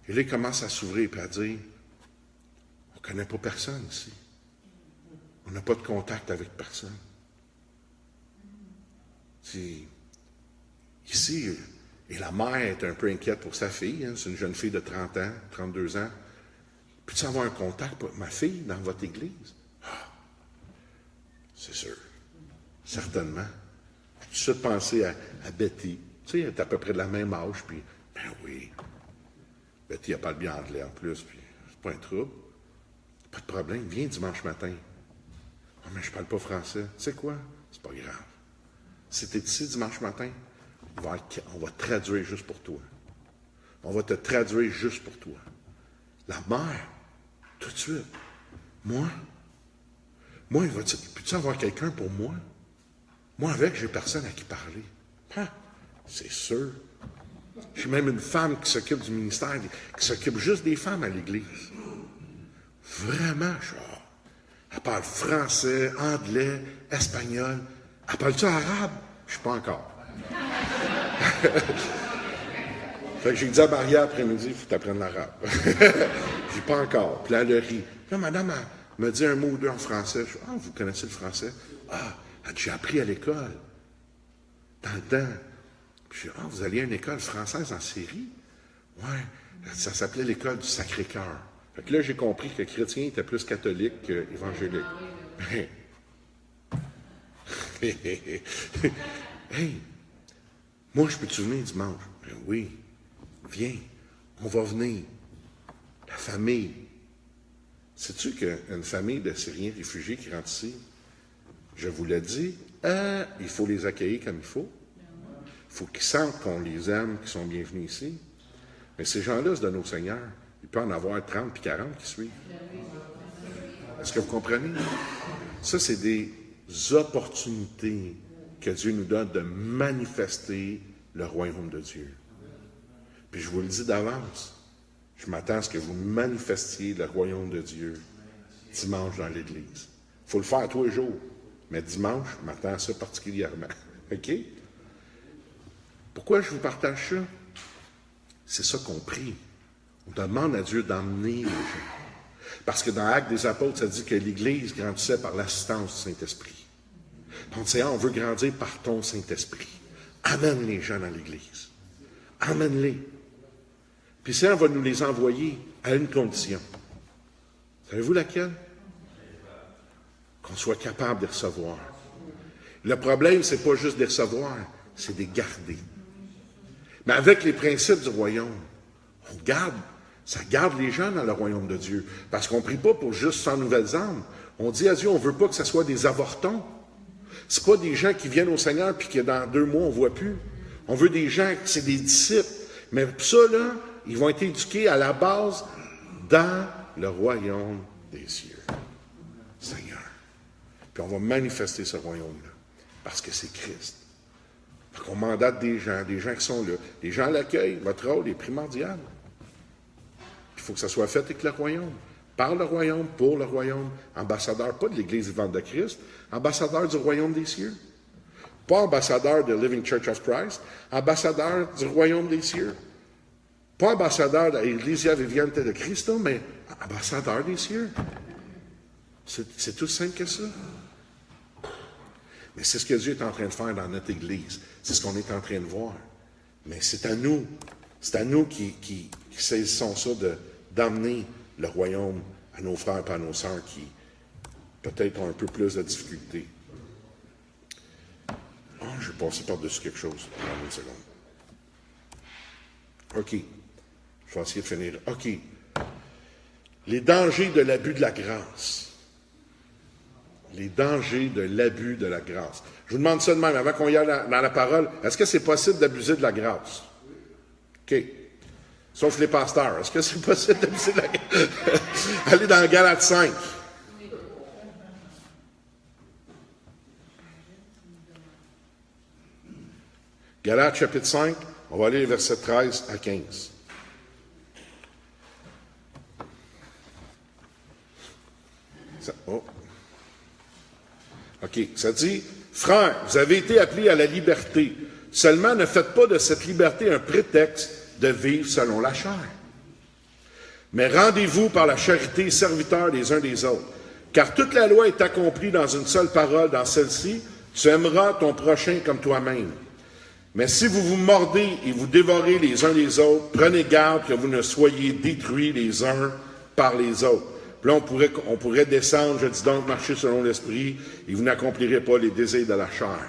Et là, il commence à s'ouvrir et à dire, on ne connaît pas personne ici. On n'a pas de contact avec personne. Ici, et la mère est un peu inquiète pour sa fille. Hein, c'est une jeune fille de 30 ans, 32 ans. Peux-tu avoir un contact pour ma fille dans votre église? Ah, c'est sûr. Certainement. J'ai tout de suite pensé à Betty. Tu sais, elle est à peu près de la même âge, puis, ben oui. Betty, elle parle bien anglais en plus, puis c'est pas un trouble. Pas de problème, viens dimanche matin. Ah, mais je parle pas français. Tu sais quoi? C'est pas grave. Si t'es ici dimanche matin, on va traduire juste pour toi. On va te traduire juste pour toi. La mère, tout de suite. Moi, il va dire, peux-tu avoir quelqu'un pour moi? Moi, avec, j'ai personne à qui parler. Ah, c'est sûr. J'ai même une femme qui s'occupe du ministère, qui s'occupe juste des femmes à l'Église. Vraiment, genre. Elle parle français, anglais, espagnol. Elle parle-tu arabe? Je ne sais pas encore. Fait que j'ai dit à Maria après-midi, il faut t'apprendre l'arabe. Je dis pas encore. Puis là, elle rit. Là, madame, elle me dit un mot ou deux en français. Je dis, ah, vous connaissez le français? Ah, elle dit, j'ai appris à l'école. Dans le temps. Puis je dis, ah, vous alliez à une école française en Syrie? Ouais, ça s'appelait l'école du Sacré-Cœur. Fait que là, j'ai compris que chrétien était plus catholique qu'évangélique. Hey, moi, je peux-tu venir dimanche? Ben oui, viens, on va venir. La famille. Sais-tu qu'une famille de Syriens réfugiés qui rentrent ici, je vous l'ai dit, il faut les accueillir comme il faut. Il faut qu'ils sentent qu'on les aime, qu'ils sont bienvenus ici. Mais ces gens-là, c'est de nos seigneurs. Il peut en avoir 30 puis 40 qui suivent. Est-ce que vous comprenez? Ça, c'est des opportunités que Dieu nous donne de manifester le royaume de Dieu. Puis je vous le dis d'avance, je m'attends à ce que vous manifestiez le royaume de Dieu dimanche dans l'Église. Il faut le faire tous les jours, mais dimanche, je m'attends à ça particulièrement. OK? Pourquoi je vous partage ça? C'est ça qu'on prie. On demande à Dieu d'emmener les gens. Parce que dans l'Acte des Apôtres, ça dit que l'Église grandissait par l'assistance du Saint-Esprit. Donc, Seigneur, on veut grandir par ton Saint-Esprit. Amène les gens dans l'Église. Amène-les. Puis Seigneur va nous les envoyer à une condition. Savez-vous laquelle? Qu'on soit capable de les recevoir. Le problème, c'est pas juste de les recevoir, c'est de les garder. Mais avec les principes du royaume, ça garde les gens dans le royaume de Dieu. Parce qu'on ne prie pas pour juste 100 nouvelles âmes. On dit à Dieu, on ne veut pas que ce soit des avortons. Ce n'est pas des gens qui viennent au Seigneur puis que dans 2 mois, on ne voit plus. On veut des gens, c'est des disciples. Mais ça, là, ils vont être éduqués à la base dans le royaume des cieux. Seigneur. Puis on va manifester ce royaume-là. Parce que c'est Christ. Fait qu'on mandate des gens qui sont là. Les gens l'accueillent. Votre rôle est primordial. Il faut que ça soit fait avec le royaume. Par le royaume, pour le royaume. Ambassadeur, pas de l'Église vivante de Christ, ambassadeur du royaume des cieux. Pas ambassadeur de Living Church of Christ, ambassadeur du royaume des cieux. Pas ambassadeur de l'Ecclesia Viviente de Cristo, mais ambassadeur des cieux. C'est tout simple que ça. Mais c'est ce que Dieu est en train de faire dans notre Église. C'est ce qu'on est en train de voir. Mais c'est à nous qui saisissons ça d'emmener le royaume à nos frères et à nos sœurs qui peut-être ont un peu plus de difficultés. Oh, je vais passer par-dessus quelque chose en une seconde. OK. Je vais essayer de finir. OK. Les dangers de l'abus de la grâce. Les dangers de l'abus de la grâce. Je vous demande ça de même, avant qu'on y aille dans la parole. Est-ce que c'est possible d'abuser de la grâce? OK. Sauf les pasteurs. Est-ce que c'est possible d'abuser de la grâce? Allez dans Galates 5. Galates chapitre 5, on va aller les versets 13 à 15. OK, ça dit, « Frères, vous avez été appelés à la liberté. Seulement, ne faites pas de cette liberté un prétexte de vivre selon la chair. Mais rendez-vous par la charité serviteurs les uns des autres. Car toute la loi est accomplie dans une seule parole, dans celle-ci, tu aimeras ton prochain comme toi-même. Mais si vous vous mordez et vous dévorez les uns les autres, prenez garde que vous ne soyez détruits les uns par les autres. » Puis là, on pourrait descendre, je dis donc, marcher selon l'esprit, et vous n'accomplirez pas les désirs de la chair.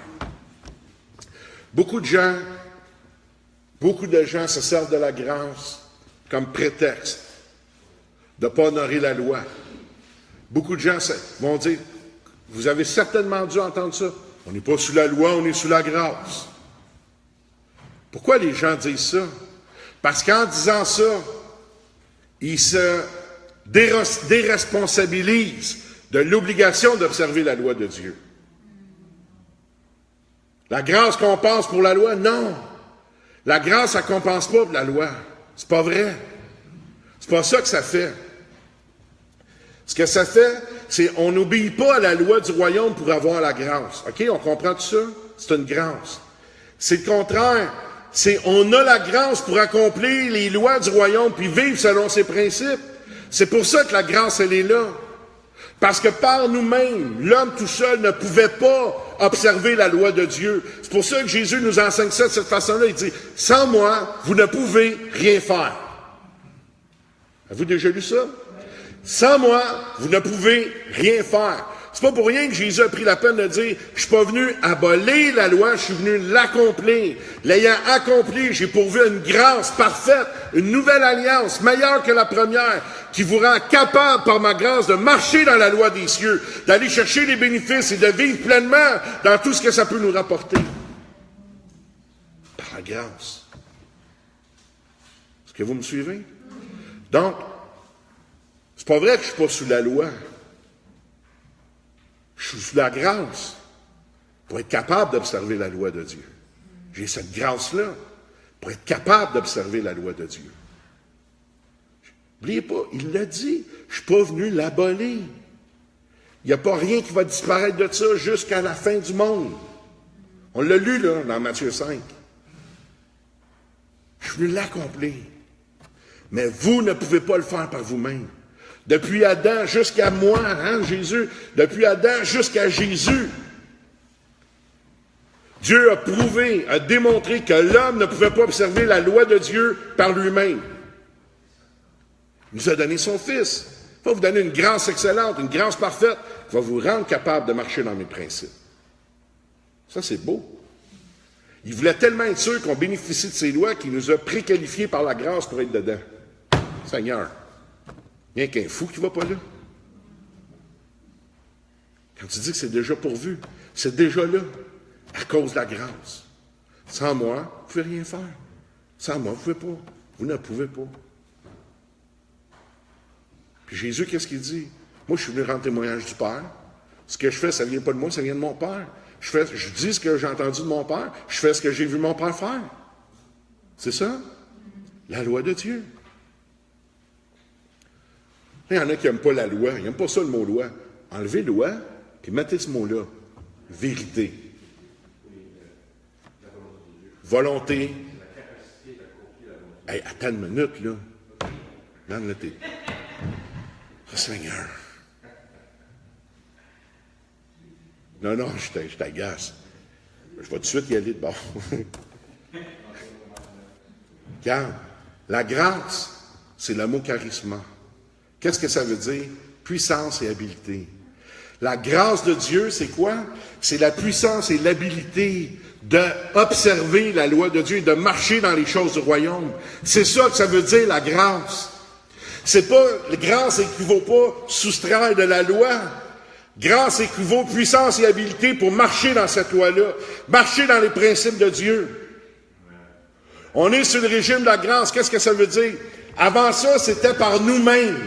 Beaucoup de gens se servent de la grâce comme prétexte de ne pas honorer la loi. Beaucoup de gens vont dire, vous avez certainement dû entendre ça, on n'est pas sous la loi, on est sous la grâce. Pourquoi les gens disent ça? Parce qu'en disant ça, ils se déresponsabilisent de l'obligation d'observer la loi de Dieu. La grâce compense pour la loi? Non. La grâce, ça ne compense pas pour la loi. C'est pas vrai. C'est pas ça que ça fait. Ce que ça fait, c'est on n'obéit pas à la loi du royaume pour avoir la grâce. OK? On comprend tout ça? C'est une grâce. C'est le contraire. C'est on a la grâce pour accomplir les lois du royaume puis vivre selon ses principes. C'est pour ça que la grâce, elle est là. Parce que par nous-mêmes, l'homme tout seul ne pouvait pas observer la loi de Dieu. C'est pour ça que Jésus nous enseigne ça de cette façon-là. Il dit, sans moi, vous ne pouvez rien faire. Avez-vous déjà lu ça? Sans moi, vous ne pouvez rien faire. C'est pas pour rien que Jésus a pris la peine de dire, je suis pas venu abolir la loi, je suis venu l'accomplir. L'ayant accompli, j'ai pourvu une grâce parfaite, une nouvelle alliance, meilleure que la première, qui vous rend capable, par ma grâce, de marcher dans la loi des cieux, d'aller chercher les bénéfices et de vivre pleinement dans tout ce que ça peut nous rapporter. Par la grâce. Est-ce que vous me suivez? Donc, c'est pas vrai que je suis pas sous la loi. suis sous la grâce pour être capable d'observer la loi de Dieu. J'ai cette grâce-là pour être capable d'observer la loi de Dieu. N'oubliez pas, il l'a dit, je ne suis pas venu l'abolir. Il n'y a pas rien qui va disparaître de ça jusqu'à la fin du monde. On l'a lu, là, dans Matthieu 5. Je suis venu l'accomplir. Mais vous ne pouvez pas le faire par vous-même. Depuis Adam jusqu'à moi, hein, Jésus, depuis Adam jusqu'à Jésus, Dieu a prouvé, a démontré que l'homme ne pouvait pas observer la loi de Dieu par lui-même. Il nous a donné son Fils. Il va vous donner une grâce excellente, une grâce parfaite, qui va vous rendre capable de marcher dans mes principes. Ça, c'est beau. Il voulait tellement être sûr qu'on bénéficie de ces lois qu'il nous a préqualifiés par la grâce pour être dedans. Seigneur, il n'y a qu'un fou qui ne va pas là. Quand tu dis que c'est déjà pourvu, c'est déjà là, à cause de la grâce. Sans moi, vous ne pouvez rien faire. Sans moi, vous ne pouvez pas. Vous ne pouvez pas. Puis Jésus, qu'est-ce qu'il dit? Moi, je suis venu rendre témoignage du Père. Ce que je fais, ça ne vient pas de moi, ça vient de mon Père. Je dis ce que j'ai entendu de mon Père, je fais ce que j'ai vu mon Père faire. C'est ça? La loi de Dieu. Il y en a qui n'aiment pas la loi, ils n'aiment pas ça le mot loi. Enlevez loi, puis mettez ce mot-là. Vérité. Volonté. Hey, attends une minute, là. Donne-le tes... Oh, Seigneur. Non, je t'agace. Je vais tout de suite y aller de bord. Car la grâce, c'est le mot charisma. Qu'est-ce que ça veut dire? Puissance et habileté. La grâce de Dieu, c'est quoi? C'est la puissance et l'habilité d'observer la loi de Dieu et de marcher dans les choses du royaume. C'est ça que ça veut dire, la grâce. C'est pas, la grâce équivaut pas soustraire de la loi. Grâce équivaut puissance et habileté pour marcher dans cette loi-là, marcher dans les principes de Dieu. On est sur le régime de la grâce. Qu'est-ce que ça veut dire? Avant ça, c'était par nous-mêmes.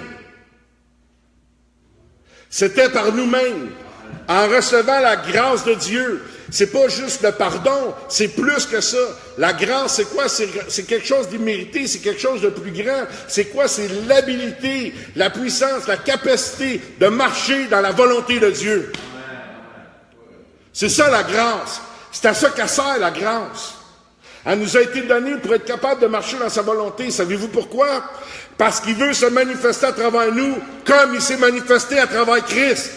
C'était par nous-mêmes. En recevant la grâce de Dieu. C'est pas juste le pardon, c'est plus que ça. La grâce, c'est quoi? C'est quelque chose d'immérité, c'est quelque chose de plus grand. C'est quoi? C'est l'habilité, la puissance, la capacité de marcher dans la volonté de Dieu. C'est ça la grâce. C'est à ça qu'elle sert, la grâce. Elle nous a été donnée pour être capable de marcher dans sa volonté. Savez-vous pourquoi? Parce qu'il veut se manifester à travers nous comme il s'est manifesté à travers Christ.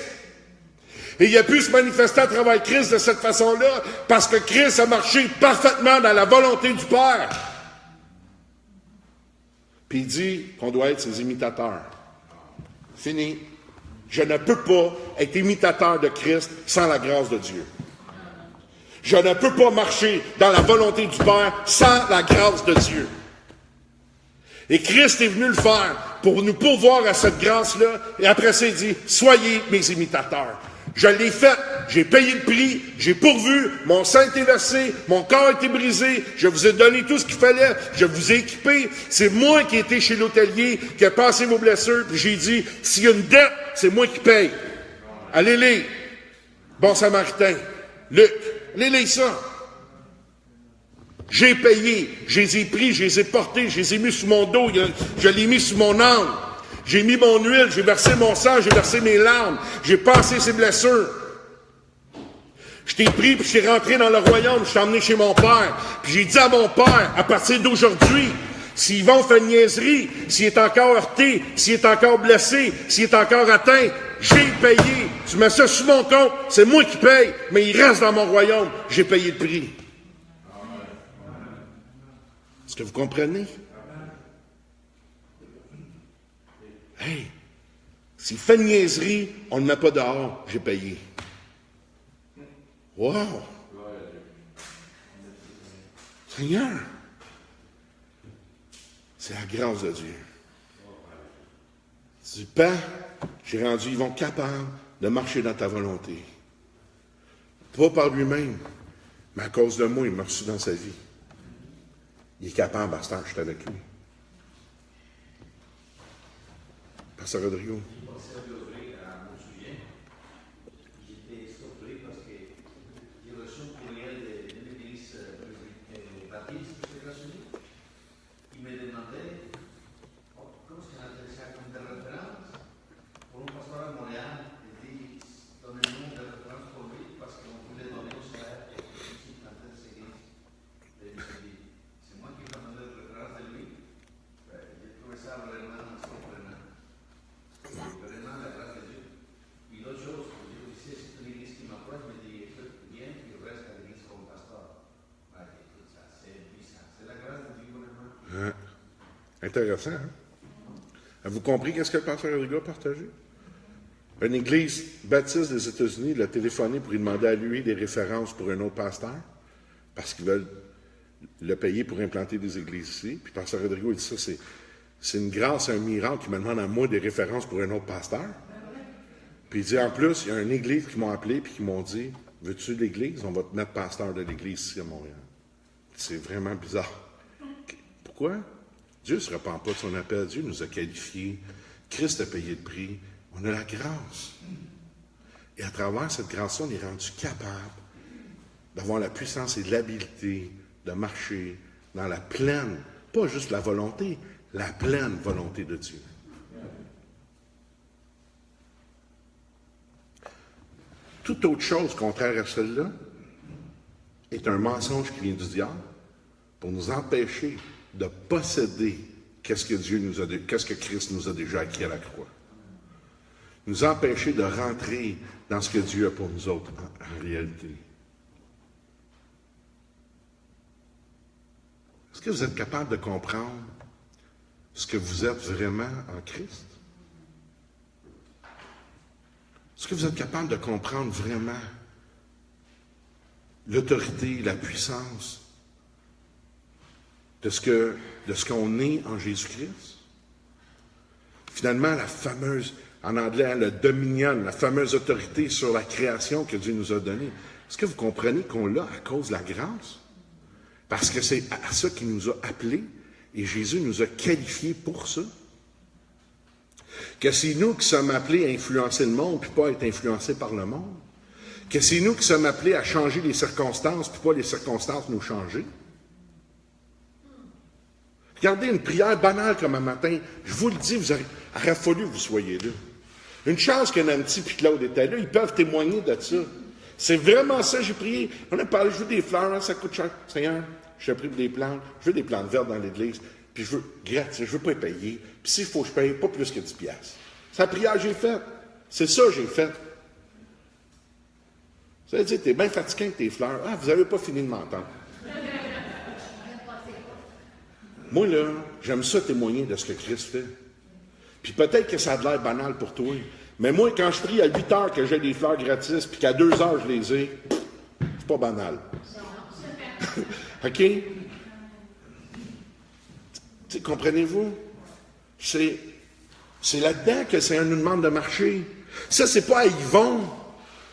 Et il a pu se manifester à travers Christ de cette façon-là parce que Christ a marché parfaitement dans la volonté du Père. Puis il dit qu'on doit être ses imitateurs. Fini. Je ne peux pas être imitateur de Christ sans la grâce de Dieu. Je ne peux pas marcher dans la volonté du Père sans la grâce de Dieu. Et Christ est venu le faire pour nous pourvoir à cette grâce-là. Et après ça, il dit, soyez mes imitateurs. Je l'ai fait, j'ai payé le prix, j'ai pourvu, mon sang a été versé, mon corps a été brisé, je vous ai donné tout ce qu'il fallait, je vous ai équipé. C'est moi qui ai été chez l'hôtelier, qui a passé vos blessures, puis j'ai dit, s'il y a une dette, c'est moi qui paye. Allez lire. Bon Samaritain, Luc, allez lire ça. J'ai payé, je les ai pris, je les ai portés, je les ai mis sous mon dos, je l'ai mis sous mon âme. J'ai mis mon huile, j'ai versé mon sang, j'ai versé mes larmes, j'ai passé ses blessures. Je t'ai pris, puis je suis rentré dans le royaume, je t'ai emmené chez mon père. Puis j'ai dit à mon père, à partir d'aujourd'hui, s'il va faire une niaiserie, s'il est encore heurté, s'il est encore blessé, s'il est encore atteint, j'ai payé. Tu mets ça sur mon compte, c'est moi qui paye, mais il reste dans mon royaume, j'ai payé le prix. Est-ce que vous comprenez? Hey, s'il fait une niaiserie, on ne le met pas dehors, j'ai payé. Wow! Seigneur! C'est la grâce de Dieu. Du pain, j'ai rendu, ils vont capables de marcher dans ta volonté. Pas par lui-même, mais à cause de moi, il m'a reçu dans sa vie. Il est capable, à ce temps que je suis avec lui. Pasteur Rodrigo. Je me souviens, j'étais Intéressant, hein? Avez-vous compris qu'est-ce que le pasteur Rodrigo a partagé? Une église baptiste des États-Unis l'a téléphoné pour lui demander à lui des références pour un autre pasteur, parce qu'ils veulent le payer pour implanter des églises ici. Puis le pasteur Rodrigo, il dit ça, c'est une grâce, un miracle qui me demande à moi des références pour un autre pasteur. Puis il dit, en plus, il y a une église qui m'ont appelé puis qui m'ont dit, veux-tu de l'église? On va te mettre pasteur de l'église ici à Montréal. C'est vraiment bizarre. Pourquoi? Dieu ne se repent pas de son appel. Dieu nous a qualifiés. Christ a payé le prix. On a la grâce. Et à travers cette grâce-là, on est rendu capable d'avoir la puissance et l'habilité de marcher dans la pleine, pas juste la volonté, la pleine volonté de Dieu. Toute autre chose contraire à celle-là est un mensonge qui vient du diable pour nous empêcher de posséder qu'est-ce que Christ nous a déjà acquis à la croix. Nous empêcher de rentrer dans ce que Dieu a pour nous autres en réalité. Est-ce que vous êtes capable de comprendre ce que vous êtes vraiment en Christ? Est-ce que vous êtes capable de comprendre vraiment l'autorité, la puissance de ce qu'on est en Jésus-Christ? Finalement, la fameuse, en anglais, le dominion, la fameuse autorité sur la création que Dieu nous a donnée. Est-ce que vous comprenez qu'on l'a à cause de la grâce? Parce que c'est à ça qu'il nous a appelés et Jésus nous a qualifiés pour ça. Que c'est nous qui sommes appelés à influencer le monde, puis pas à être influencés par le monde. Que c'est nous qui sommes appelés à changer les circonstances, puis pas les circonstances nous changer. Regardez une prière banale comme un matin, je vous le dis, il aurait fallu que vous soyez là. Une chance que Nancy et Claude étaient là, ils peuvent témoigner de ça. C'est vraiment ça, j'ai prié. On a parlé, je veux des fleurs, hein, ça coûte cher. Seigneur, je prie pour des plantes, je veux des plantes vertes dans l'église, puis je veux gratis, je veux pas les payer. Puis s'il faut que je paye, pas plus que 10$. C'est la prière que j'ai faite. C'est ça que j'ai fait. Ça veut dire, t'es bien fatigué avec tes fleurs. Ah, vous n'avez pas fini de m'entendre. Moi, là, j'aime ça témoigner de ce que Christ fait. Puis peut-être que ça a l'air banal pour toi. Mais moi, quand je prie à 8 heures que j'ai des fleurs gratis, puis qu'à 2 heures je les ai, c'est pas banal. OK? Tu sais, comprenez-vous? C'est là-dedans que le Seigneur nous demande de marcher. Ça, c'est pas à Yvon.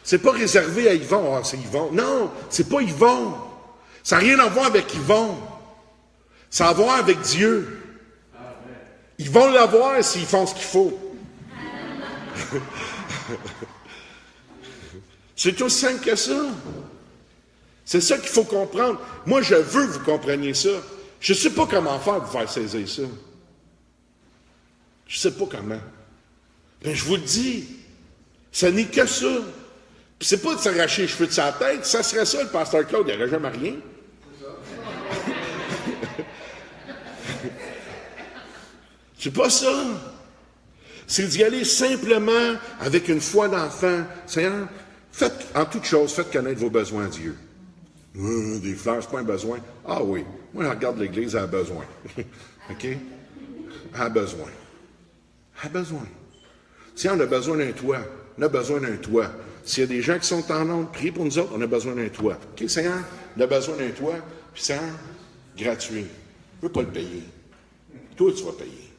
C'est pas réservé à Yvon. Ah, c'est Yvon. Non, c'est pas Yvon. Ça n'a rien à voir avec Yvon. Ça a à voir avec Dieu. Ils vont l'avoir s'ils font ce qu'il faut. C'est aussi simple que ça. C'est ça qu'il faut comprendre. Moi, je veux que vous compreniez ça. Je ne sais pas comment faire pour faire saisir ça. Je ne sais pas comment. Mais je vous le dis, ça n'est que ça. Puis c'est pas de s'arracher les cheveux de sa tête. Ça serait ça, le pasteur Claude, il n'aurait jamais rien. C'est pas ça. C'est d'y aller simplement avec une foi d'enfant. Seigneur, faites, en toute chose, faites connaître vos besoins à Dieu. Des fleurs, c'est pas un besoin. Ah oui, moi je regarde l'Église, elle a besoin. OK? Elle a besoin. Elle a besoin. Si on a besoin d'un toit, on a besoin d'un toit. S'il y a des gens qui sont en nombre, priez pour nous autres, on a besoin d'un toit. OK, Seigneur, on a besoin d'un toit, puis Seigneur, gratuit. Je ne veux pas le payer. Toi, tu vas payer.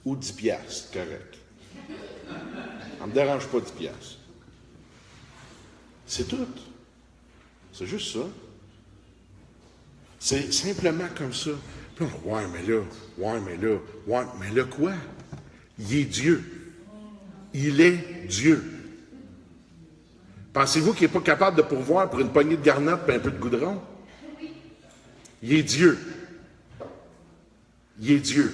Ou 10$, correct. Ça ne me dérange pas 10$. C'est tout. C'est juste ça. C'est simplement comme ça. Ouais, mais là quoi? Il est Dieu. Il est Dieu. Pensez-vous qu'il n'est pas capable de pourvoir pour une poignée de garnottes et un peu de goudron? Il est Dieu. Il est Dieu.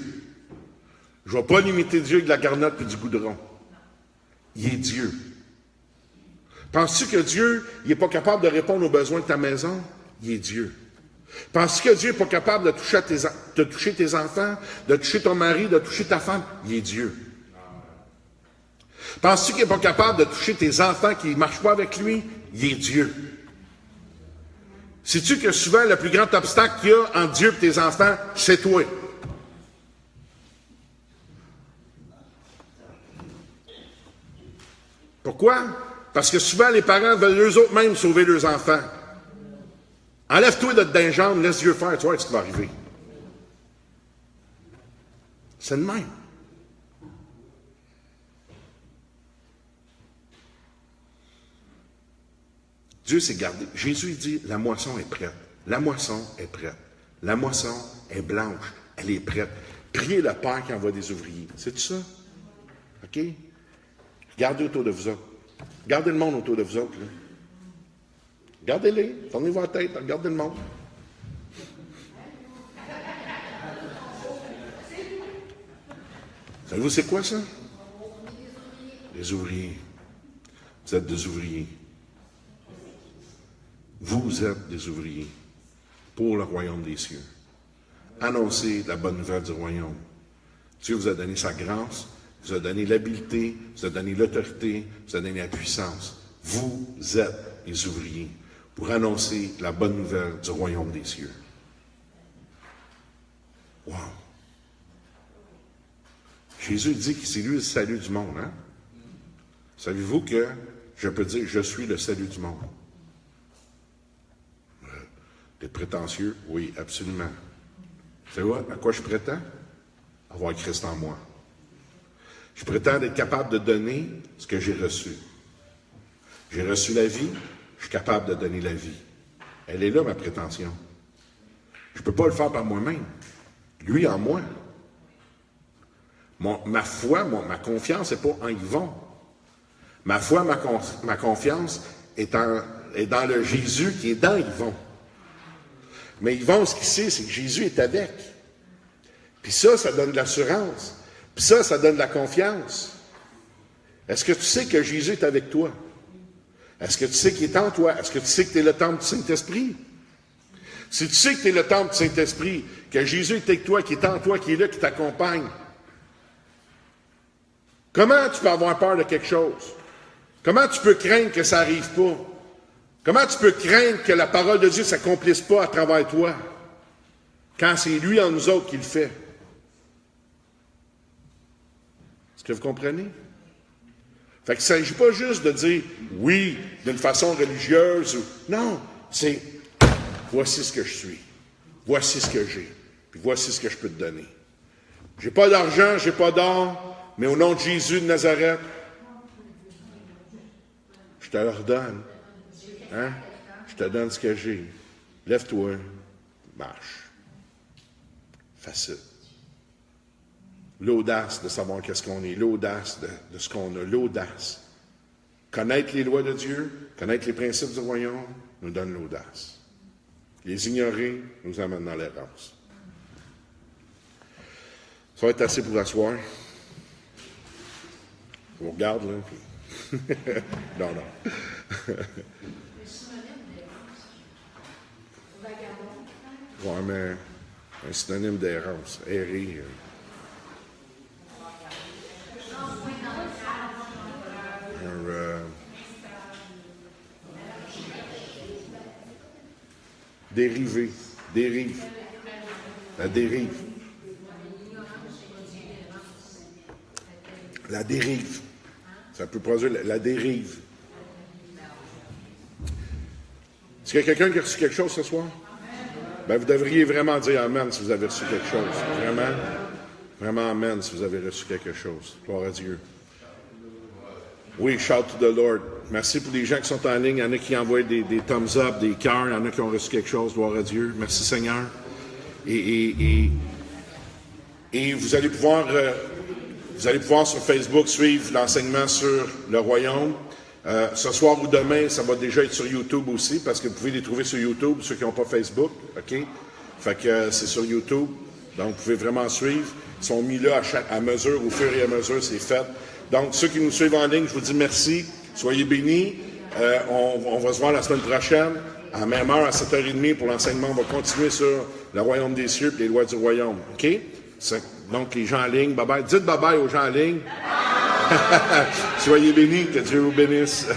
Je ne vais pas limiter Dieu avec de la garnotte et du goudron. Il est Dieu. Penses-tu que Dieu n'est pas capable de répondre aux besoins de ta maison? Il est Dieu. Penses-tu que Dieu n'est pas capable de toucher tes enfants, de toucher ton mari, de toucher ta femme? Il est Dieu. Penses-tu qu'il n'est pas capable de toucher tes enfants qui ne marchent pas avec lui? Il est Dieu. Sais-tu que souvent, le plus grand obstacle qu'il y a entre Dieu et tes enfants, c'est toi? Pourquoi? Parce que souvent, les parents veulent eux autres même sauver leurs enfants. Enlève-toi de dedans jambes, laisse Dieu faire, tu vois ce qui va arriver. C'est le même. Dieu s'est gardé. Jésus dit, la moisson est prête. La moisson est prête. La moisson est blanche. Elle est prête. Priez le Père qui envoie des ouvriers. C'est tout ça? OK? Regardez autour de vous autres. Regardez le monde autour de vous autres. Là. Regardez-les. Tournez-vous la tête. Regardez le monde. Savez-vous c'est quoi ça? Des ouvriers. Vous êtes des ouvriers. Vous êtes des ouvriers pour le royaume des cieux. Annoncez la bonne nouvelle du royaume. Dieu vous a donné sa grâce, vous a donné l'habileté, vous a donné l'autorité, vous a donné la puissance. Vous êtes des ouvriers pour annoncer la bonne nouvelle du royaume des cieux. Wow! Jésus dit que c'est lui le salut du monde. Hein? Savez-vous que je peux dire, je suis le salut du monde? T'es prétentieux? Oui, absolument. C'est quoi? À quoi je prétends? Avoir Christ en moi. Je prétends être capable de donner ce que j'ai reçu. J'ai reçu la vie, je suis capable de donner la vie. Elle est là, ma prétention. Je ne peux pas le faire par moi-même. Lui en moi. Ma foi, ma confiance n'est pas en Yvon. Ma foi, ma confiance est dans le Jésus qui est dans Yvon. Mais Yvon, ce qu'il sait, c'est que Jésus est avec. Puis ça donne de l'assurance. Puis ça donne de la confiance. Est-ce que tu sais que Jésus est avec toi? Est-ce que tu sais qu'il est en toi? Est-ce que tu sais que tu es le temple du Saint-Esprit? Si tu sais que tu es le temple du Saint-Esprit, que Jésus est avec toi, qui est en toi, qui est là, qui t'accompagne, comment tu peux avoir peur de quelque chose? Comment tu peux craindre que ça n'arrive pas? Comment tu peux craindre que la parole de Dieu ne s'accomplisse pas à travers toi? Quand c'est lui en nous autres qui le fait. Est-ce que vous comprenez? Fait qu'il ne s'agit pas juste de dire oui d'une façon religieuse. Non, c'est voici ce que je suis. Voici ce que j'ai. Puis voici ce que je peux te donner. J'ai pas d'argent, j'ai pas d'or, mais au nom de Jésus de Nazareth, je te le redonne. Hein? Je te donne ce que j'ai. Lève-toi, marche. Facile. L'audace de savoir qu'est-ce qu'on est, l'audace de ce qu'on a, l'audace. Connaître les lois de Dieu, connaître les principes du royaume, nous donne l'audace. Les ignorer nous amène dans l'errance. Ça va être assez pour asseoir. Je vous regarde, là. Puis... non. Ouais, mais un synonyme d'errance. Errer. Dériver. Dérive. La dérive. La dérive. Ça peut produire la dérive. Est-ce qu'il y a quelqu'un qui a reçu quelque chose ce soir? Ben, vous devriez vraiment dire Amen si vous avez reçu quelque chose. Vraiment, vraiment Amen si vous avez reçu quelque chose. Gloire à Dieu. Oui, shout to the Lord. Merci pour les gens qui sont en ligne. Il y en a qui envoient des thumbs up, des cœurs. Il y en a qui ont reçu quelque chose. Gloire à Dieu. Merci Seigneur. Et vous allez pouvoir sur Facebook suivre l'enseignement sur le royaume. Ce soir ou demain, ça va déjà être sur YouTube aussi, parce que vous pouvez les trouver sur YouTube, ceux qui n'ont pas Facebook, OK? Fait que c'est sur YouTube, donc vous pouvez vraiment suivre. Ils sont mis là à mesure, au fur et à mesure, c'est fait. Donc, ceux qui nous suivent en ligne, je vous dis merci, soyez bénis. On va se voir la semaine prochaine, à la même heure, à 7h30 pour l'enseignement. On va continuer sur le royaume des cieux et les lois du royaume, OK? Donc, les gens en ligne, bye-bye. Dites bye-bye aux gens en ligne. Soyez bénis, que Dieu vous bénisse.